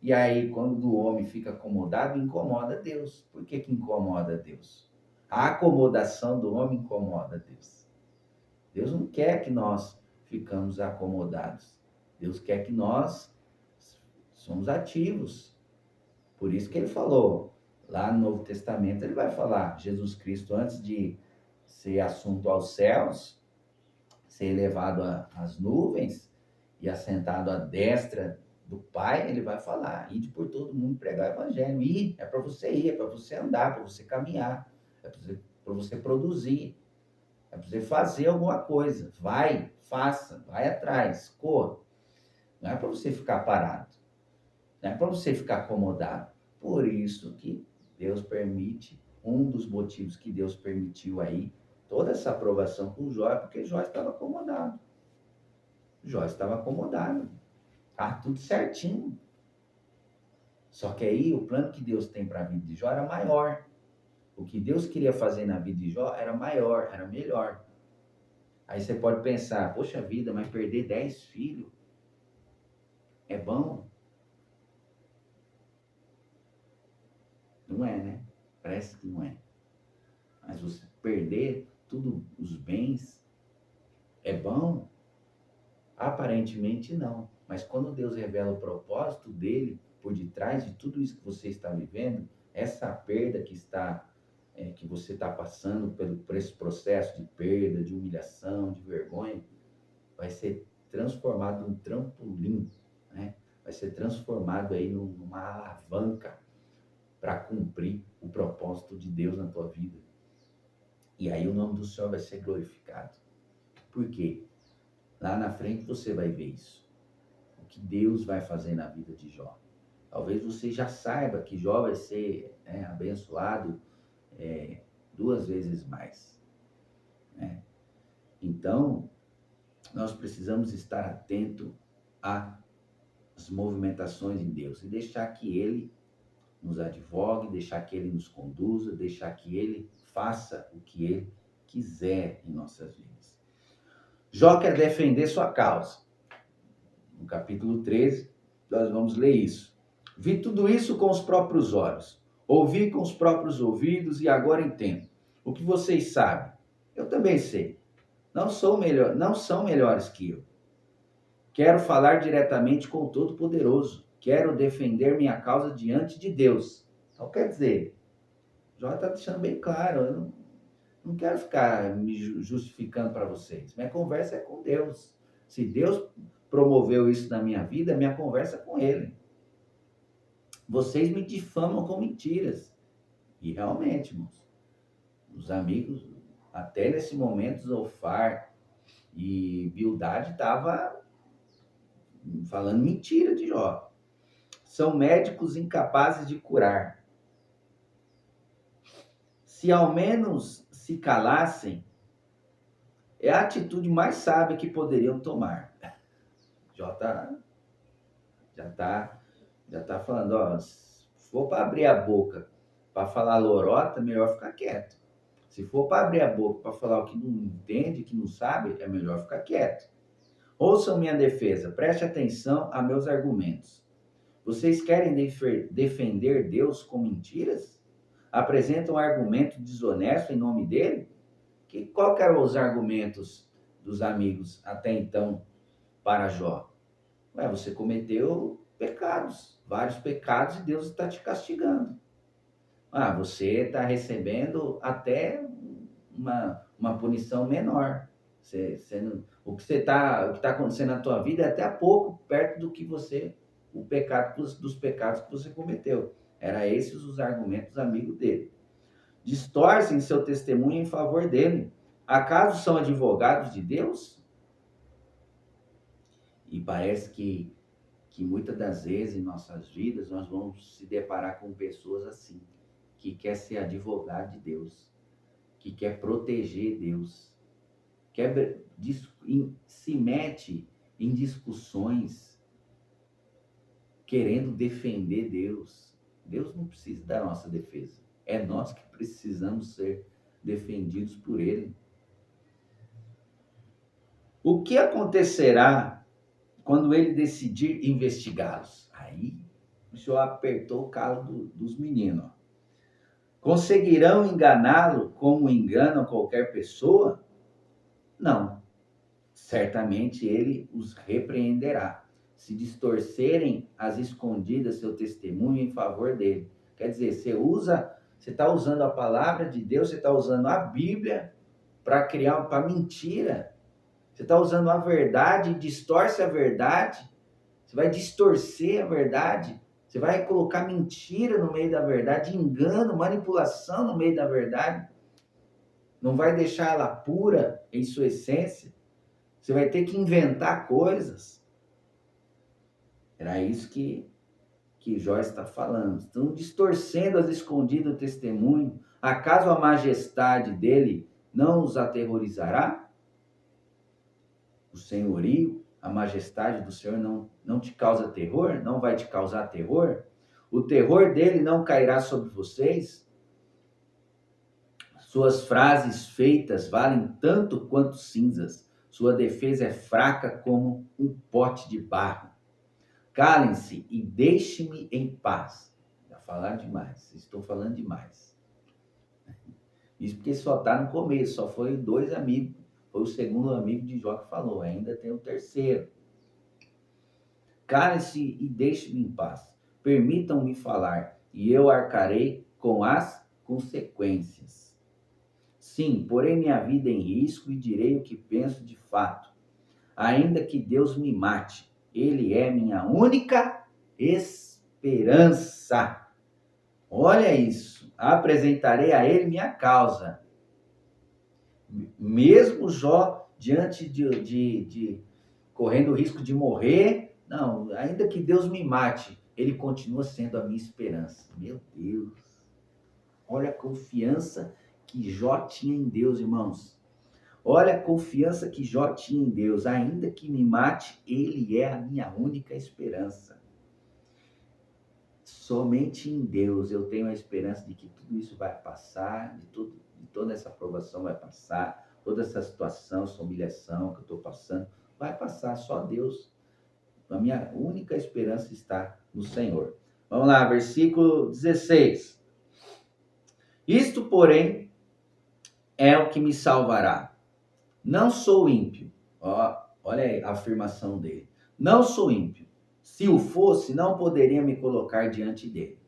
E aí, quando o homem fica acomodado, incomoda Deus. Por que incomoda Deus? A acomodação do homem incomoda Deus. Deus não quer que nós ficamos acomodados. Deus quer que nós somos ativos. Por isso que ele falou, lá no Novo Testamento, ele vai falar, Jesus Cristo, antes de ser assunto aos céus, ser elevado às nuvens e assentado à destra do Pai, ele vai falar, ide por todo mundo pregar o evangelho. Ir, é para você ir, é para você andar, para você caminhar, é para você produzir, é para você fazer alguma coisa. Vai, faça, vai atrás, corra. Não é para você ficar parado, não é para você ficar acomodado. Por isso que Deus permite, um dos motivos que Deus permitiu aí, toda essa aprovação com Jó, é porque Jó estava acomodado. Jó estava acomodado. Tá tudo certinho. Só que aí o plano que Deus tem para a vida de Jó era maior. O que Deus queria fazer na vida de Jó era maior, era melhor. Aí você pode pensar, poxa vida, mas perder 10 filhos é bom? Não é, né? Parece que não é. Mas você perder tudo, os bens, é bom? Aparentemente não. Mas quando Deus revela o propósito dele por detrás de tudo isso que você está vivendo, essa perda que você está passando por esse processo de perda, de humilhação, de vergonha, vai ser transformado num trampolim, né? Vai ser transformado aí numa alavanca para cumprir o propósito de Deus na tua vida. E aí o nome do Senhor vai ser glorificado. Por quê? Lá na frente você vai ver isso. O que Deus vai fazer na vida de Jó. Talvez você já saiba que Jó vai ser abençoado 2 vezes mais. Né? Então, nós precisamos estar atento a as movimentações em Deus e deixar que Ele nos advogue, deixar que Ele nos conduza, deixar que Ele faça o que Ele quiser em nossas vidas. Jó quer defender sua causa. No capítulo 13, nós vamos ler isso. Vi tudo isso com os próprios olhos, ouvi com os próprios ouvidos e agora entendo. O que vocês sabem, eu também sei. Não são melhores que eu. Quero falar diretamente com o Todo-Poderoso. Quero defender minha causa diante de Deus. Então, quer dizer, Jó está deixando bem claro, eu não quero ficar me justificando para vocês. Minha conversa é com Deus. Se Deus promoveu isso na minha vida, minha conversa é com Ele. Vocês me difamam com mentiras. E realmente, irmãos, os amigos, até nesse momento, Zofar e Bildade estavam falando mentira de Jó. São médicos incapazes de curar. Se ao menos se calassem, é a atitude mais sábia que poderiam tomar. Jó já tá falando, ó, se for para abrir a boca para falar lorota, melhor ficar quieto. Se for para abrir a boca para falar o que não entende, que não sabe, é melhor ficar quieto. Ouçam minha defesa, preste atenção a meus argumentos. Vocês querem defender Deus com mentiras? Apresentam um argumento desonesto em nome dele? Qual que eram os argumentos dos amigos até então para Jó? Você cometeu pecados, vários pecados, e Deus está te castigando. Você está recebendo até uma punição menor. O que está acontecendo na tua vida é até pouco perto do que o pecado dos pecados que você cometeu. Era esses os argumentos amigos dele. Distorcem seu testemunho em favor dele. Acaso são advogados de Deus? E parece que muitas das vezes em nossas vidas nós vamos se deparar com pessoas assim, que quer ser advogado de Deus, que quer proteger Deus, se mete em discussões querendo defender Deus. Deus não precisa da nossa defesa. É nós que precisamos ser defendidos por Ele. O que acontecerá quando Ele decidir investigá-los? Aí o Senhor apertou o calo dos meninos. Conseguirão enganá-lo como enganam qualquer pessoa? Não. Certamente Ele os repreenderá, se distorcerem às escondidas seu testemunho em favor dele. Quer dizer, você está usando a palavra de Deus, você está usando a Bíblia para mentira. Você está usando a verdade e distorce a verdade. Você vai distorcer a verdade. Você vai colocar mentira no meio da verdade, engano, manipulação no meio da verdade. Não vai deixar ela pura em sua essência. Você vai ter que inventar coisas. Era isso que Jó está falando. Estão distorcendo as escondidas o testemunho. Acaso a majestade dele não os aterrorizará? O senhorio, a majestade do Senhor não te causa terror? Não vai te causar terror? O terror dele não cairá sobre vocês? Suas frases feitas valem tanto quanto cinzas. Sua defesa é fraca como um pote de barro. Calem-se e deixe-me em paz. Já falaram demais, estou falando demais. Isso porque só está no começo, só foi 2 amigos. Foi o segundo amigo de Jó que falou, ainda tem o terceiro. Calem-se e deixe-me em paz. Permitam-me falar e eu arcarei com as consequências. Sim, porei minha vida em risco e direi o que penso de fato. Ainda que Deus me mate, Ele é minha única esperança. Olha isso. Apresentarei a Ele minha causa. Mesmo Jó, diante de correndo o risco de morrer, não, ainda que Deus me mate, Ele continua sendo a minha esperança. Meu Deus. Olha a confiança que Jó tinha em Deus, irmãos. Olha a confiança que Jó tinha em Deus. Ainda que me mate, ele é a minha única esperança. Somente em Deus eu tenho a esperança de que tudo isso vai passar, de toda essa provação vai passar, toda essa situação, essa humilhação que eu estou passando, vai passar. Só Deus. A minha única esperança está no Senhor. Vamos lá, versículo 16. Isto, porém, é o que me salvará. Não sou ímpio. Olha aí a afirmação dele. Não sou ímpio. Se o fosse, não poderia me colocar diante dele.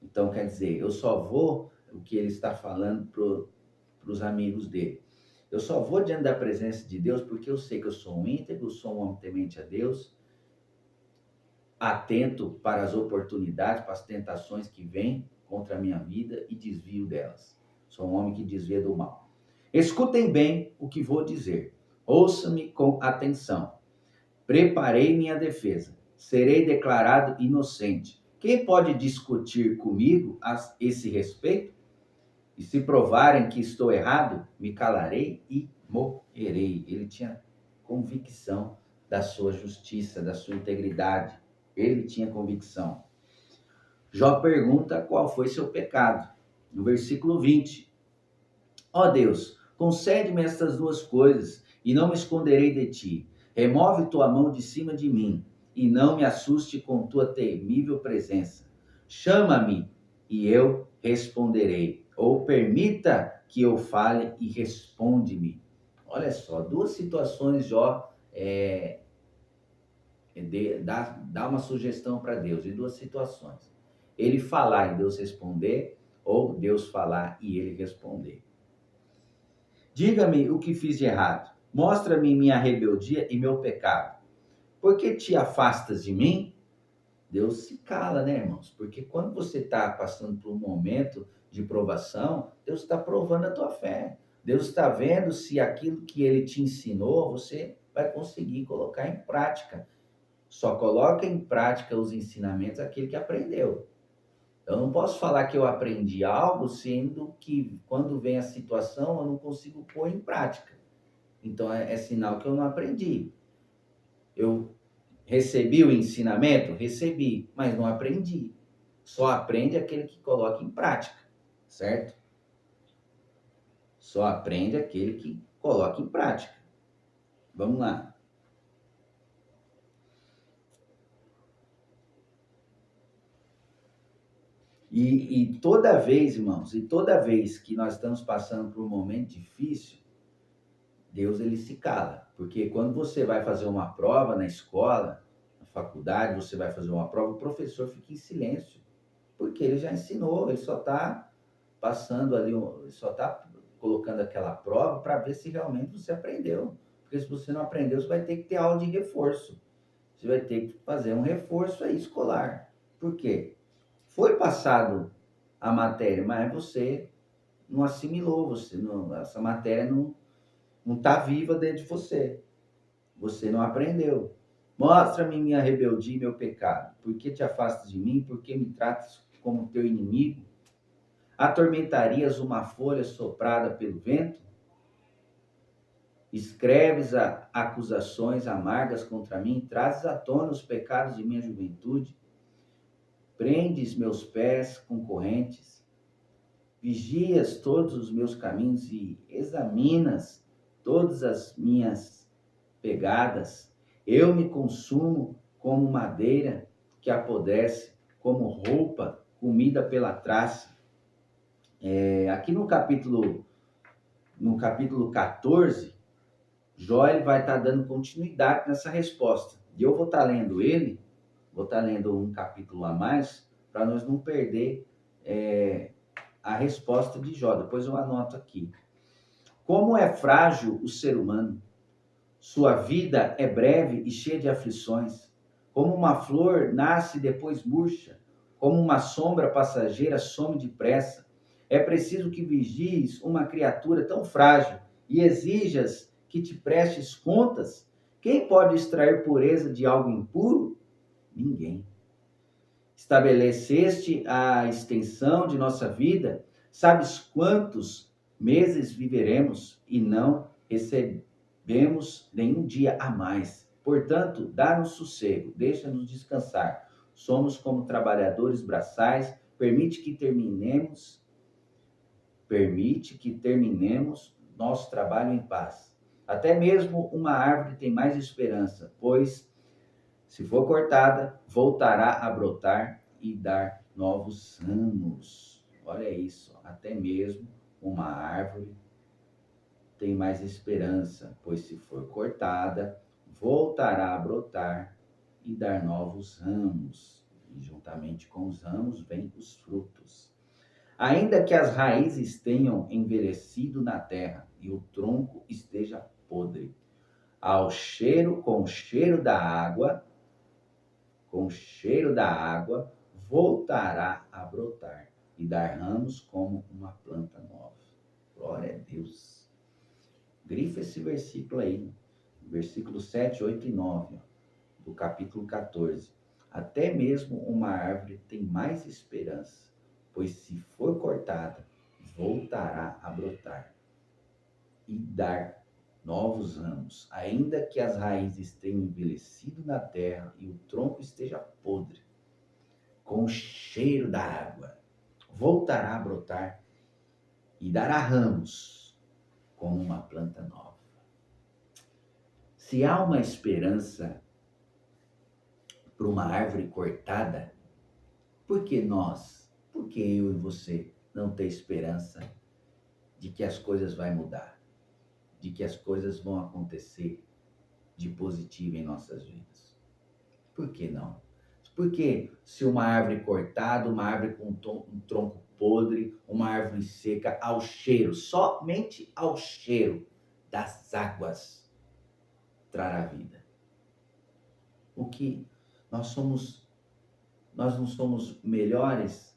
Então, quer dizer, eu só vou, o que ele está falando para os amigos dele. Eu só vou diante da presença de Deus porque eu sei que eu sou um íntegro, sou um homem temente a Deus, atento para as oportunidades, para as tentações que vêm contra a minha vida e desvio delas. Sou um homem que desvia do mal. Escutem bem o que vou dizer. Ouça-me com atenção. Preparei minha defesa. Serei declarado inocente. Quem pode discutir comigo a esse respeito? E se provarem que estou errado, me calarei e morrerei. Ele tinha convicção da sua justiça, da sua integridade. Ele tinha convicção. Jó pergunta qual foi seu pecado. No versículo 20. Ó Deus, concede-me estas duas coisas e não me esconderei de ti. Remove tua mão de cima de mim e não me assuste com tua temível presença. Chama-me e eu responderei. Ou permita que eu fale e responde-me. Olha só, duas situações, Jó dá uma sugestão para Deus de duas situações. Ele falar e Deus responder, ou Deus falar e ele responder. Diga-me o que fiz de errado. Mostra-me minha rebeldia e meu pecado. Por que te afastas de mim? Deus se cala, né, irmãos? Porque quando você está passando por um momento de provação, Deus está provando a tua fé. Deus está vendo se aquilo que ele te ensinou, você vai conseguir colocar em prática. Só coloca em prática os ensinamentos aquele que aprendeu. Eu não posso falar que eu aprendi algo, sendo que quando vem a situação eu não consigo pôr em prática. Então é sinal que eu não aprendi. Eu recebi o ensinamento? Recebi, mas não aprendi. Só aprende aquele que coloca em prática, certo? Só aprende aquele que coloca em prática. Vamos lá. E toda vez, irmãos, e toda vez que nós estamos passando por um momento difícil, Deus ele se cala. Porque quando você vai fazer uma prova na escola, na faculdade, você vai fazer uma prova, o professor fica em silêncio. Porque ele já ensinou, ele só está passando ali, ele só está colocando aquela prova para ver se realmente você aprendeu. Porque se você não aprendeu, você vai ter que ter aula de reforço. Você vai ter que fazer um reforço aí escolar. Por quê? Foi passado a matéria, mas você não assimilou, essa matéria não está viva dentro de você. Você não aprendeu. Mostra-me minha rebeldia e meu pecado. Por que te afastas de mim? Por que me tratas como teu inimigo? Atormentarias uma folha soprada pelo vento? Escreves acusações amargas contra mim, trazes à tona os pecados de minha juventude, prendes meus pés com correntes, vigias todos os meus caminhos e examinas todas as minhas pegadas. Eu me consumo como madeira que apodrece, como roupa comida pela traça. Aqui no capítulo 14, Jó ele vai estar dando continuidade nessa resposta. E eu vou estar lendo um capítulo a mais, para nós não perder a resposta de Jó. Depois eu anoto aqui. Como é frágil o ser humano. Sua vida é breve e cheia de aflições. Como uma flor nasce e depois murcha. Como uma sombra passageira some depressa. É preciso que vigies uma criatura tão frágil e exijas que te prestes contas. Quem pode extrair pureza de algo impuro? Ninguém. Estabeleceste a extensão de nossa vida. Sabes quantos Meses viveremos e não recebemos nenhum dia a mais. Portanto, dá-nos sossego, deixa-nos descansar. Somos como trabalhadores braçais, permite que terminemos nosso trabalho em paz. Até mesmo uma árvore tem mais esperança, pois, se for cortada, voltará a brotar e dar novos ramos. Olha isso, até mesmo uma árvore tem mais esperança, pois se for cortada, voltará a brotar e dar novos ramos. E juntamente com os ramos vêm os frutos. Ainda que as raízes tenham envelhecido na terra e o tronco esteja podre, com o cheiro da água, voltará a brotar e dar ramos como uma planta nova. Glória a Deus. Grifa esse versículo aí, versículo 7, 8 e 9, do capítulo 14. Até mesmo uma árvore tem mais esperança, pois se for cortada, voltará a brotar e dar novos ramos, ainda que as raízes tenham envelhecido na terra e o tronco esteja podre, com o cheiro da água, voltará a brotar e dará ramos como uma planta nova. Se há uma esperança para uma árvore cortada, por que eu e você não ter esperança de que as coisas vão mudar, de que as coisas vão acontecer de positivo em nossas vidas? Por que não? Porque se uma árvore cortada, uma árvore com um tronco podre, uma árvore seca, ao cheiro, somente ao cheiro das águas, trará vida. O que nós não somos melhores,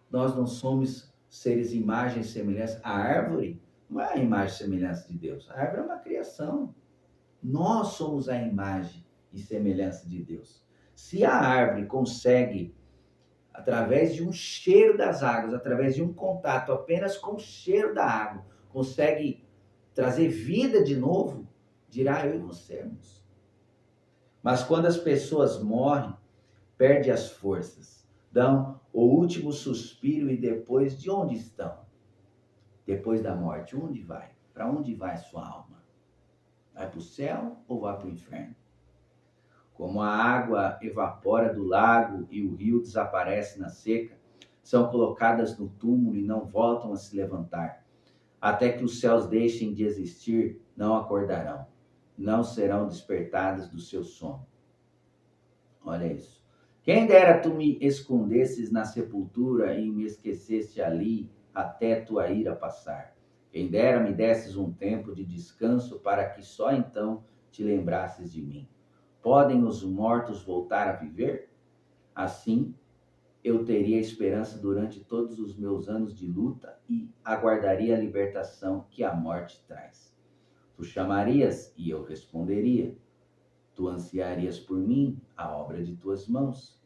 nós não somos seres imagem e semelhança. A árvore não é a imagem e semelhança de Deus, a árvore é uma criação. Nós somos a imagem e semelhança de Deus. Se a árvore consegue, através de um cheiro das águas, através de um contato apenas com o cheiro da água, consegue trazer vida de novo, dirá eu e você. Mas quando as pessoas morrem, perdem as forças, dão o último suspiro e depois de onde estão? Depois da morte, onde vai? Para onde vai sua alma? Vai para o céu ou vai para o inferno? Como a água evapora do lago e o rio desaparece na seca, são colocadas no túmulo e não voltam a se levantar. Até que os céus deixem de existir, não acordarão, não serão despertadas do seu sono. Olha isso. Quem dera tu me escondesses na sepultura e me esquecesse ali até tua ira passar. Quem dera me desses um tempo de descanso para que só então te lembrasses de mim. Podem os mortos voltar a viver? Assim, eu teria esperança durante todos os meus anos de luta e aguardaria a libertação que a morte traz. Tu chamarias e eu responderia. Tu ansiarias por mim, a obra de tuas mãos.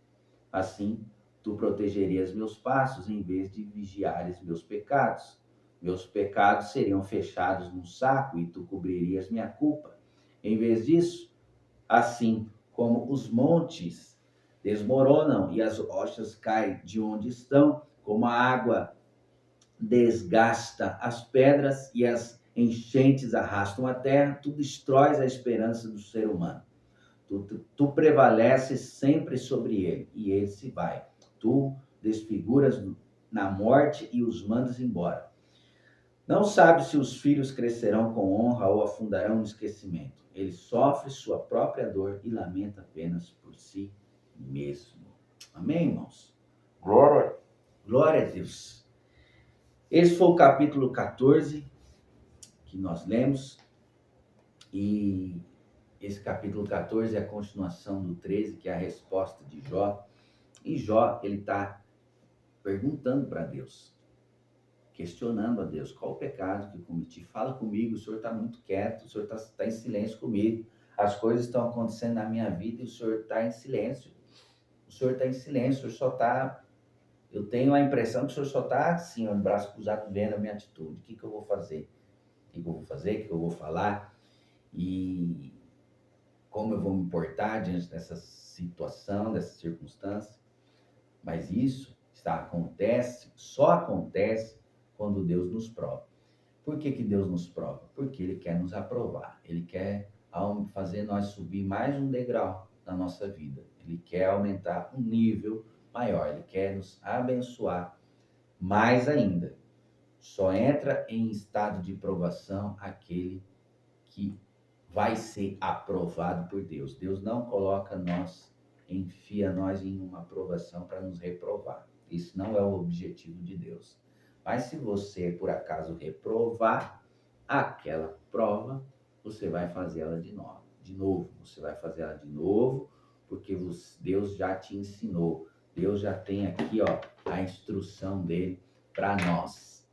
Assim, tu protegerias meus passos em vez de vigiares meus pecados. Meus pecados seriam fechados num saco e tu cobririas minha culpa. Em vez disso, assim como os montes desmoronam e as rochas caem de onde estão, como a água desgasta as pedras e as enchentes arrastam a terra, tu destróis a esperança do ser humano. Tu prevaleces sempre sobre ele e ele se vai. Tu desfiguras na morte e os mandas embora. Não sabe se os filhos crescerão com honra ou afundarão no esquecimento. Ele sofre sua própria dor e lamenta apenas por si mesmo. Amém, irmãos? Glória a Deus. Esse foi o capítulo 14 que nós lemos. E esse capítulo 14 é a continuação do 13, que é a resposta de Jó. E Jó, ele está perguntando para Deus, questionando a Deus, qual o pecado que eu cometi? Fala comigo, o Senhor está muito quieto, o Senhor está em silêncio comigo. As coisas estão acontecendo na minha vida e o Senhor está em silêncio. O Senhor está em silêncio, o Senhor só está eu tenho a impressão que o senhor só está assim, ó, de braço cruzado, vendo a minha atitude. O que eu vou fazer? O que eu vou fazer? O que eu vou falar? E como eu vou me portar diante dessa situação, dessa circunstância? Mas isso só acontece quando Deus nos prova. Por que Deus nos prova? Porque Ele quer nos aprovar. Ele quer fazer nós subir mais um degrau na nossa vida. Ele quer aumentar um nível maior. Ele quer nos abençoar mais ainda. Só entra em estado de provação aquele que vai ser aprovado por Deus. Deus não enfia nós em uma aprovação para nos reprovar. Isso não é o objetivo de Deus. Mas se você, por acaso, reprovar aquela prova, você vai fazer ela de novo. Você vai fazer ela de novo, porque Deus já te ensinou. Deus já tem aqui, ó, a instrução dele para nós,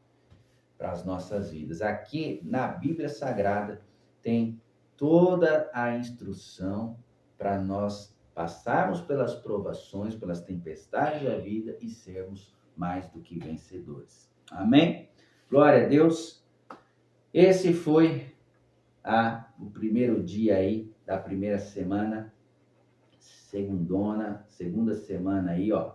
para as nossas vidas. Aqui na Bíblia Sagrada tem toda a instrução para nós passarmos pelas provações, pelas tempestades da vida e sermos mais do que vencedores. Amém? Glória a Deus. Esse foi o primeiro dia aí da primeira semana, segunda semana aí, ó.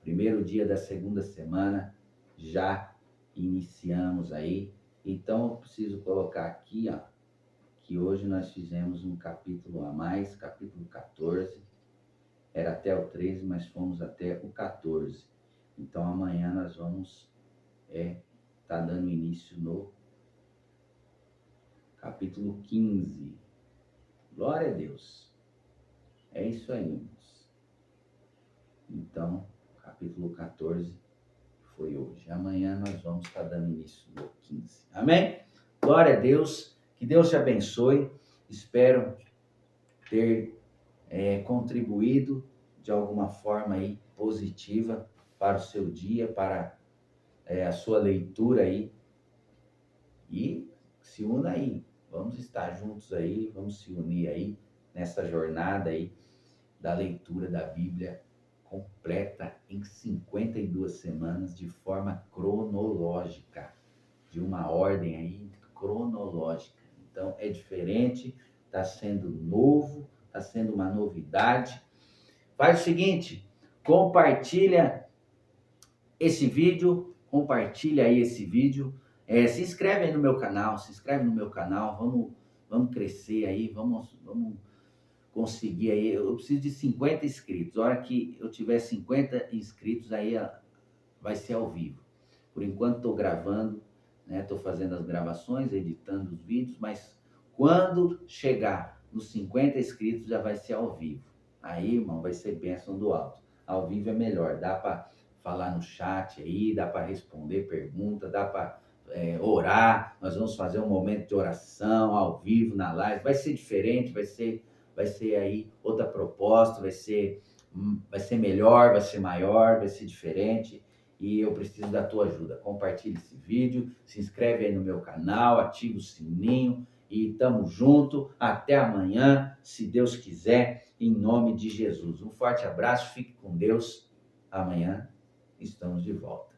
Primeiro dia da segunda semana, já iniciamos aí. Então, eu preciso colocar aqui, ó, que hoje nós fizemos um capítulo a mais, capítulo 14. Era até o 13, mas fomos até o 14. Então, amanhã nós vamos tá dando início no capítulo 15. Glória a Deus. É isso aí, irmãos. Então, capítulo 14 foi hoje. Amanhã nós vamos estar dando início no 15. Amém? Glória a Deus. Que Deus te abençoe. Espero ter contribuído de alguma forma aí positiva para o seu dia, para a sua leitura aí. E se una aí. Vamos estar juntos aí, vamos se unir aí nessa jornada aí da leitura da Bíblia completa em 52 semanas de forma cronológica, de uma ordem aí cronológica. Então é diferente, está sendo novo, está sendo uma novidade. Faz o seguinte, compartilha esse vídeo, se inscreve aí no meu canal, vamos crescer aí, vamos conseguir aí, eu preciso de 50 inscritos. A hora que eu tiver 50 inscritos, aí vai ser ao vivo. Por enquanto estou gravando, né? Estou fazendo as gravações, editando os vídeos, mas quando chegar nos 50 inscritos já vai ser ao vivo. Aí, irmão, vai ser bênção do alto. Ao vivo é melhor, dá para falar no chat aí, dá para responder pergunta, dá para orar. Nós vamos fazer um momento de oração ao vivo na live. Vai ser diferente, vai ser aí outra proposta, vai ser melhor, vai ser maior, vai ser diferente. E eu preciso da tua ajuda. Compartilhe esse vídeo, se inscreve aí no meu canal, ativa o sininho e tamo junto. Até amanhã, se Deus quiser, em nome de Jesus. Um forte abraço, fique com Deus. Amanhã estamos de volta.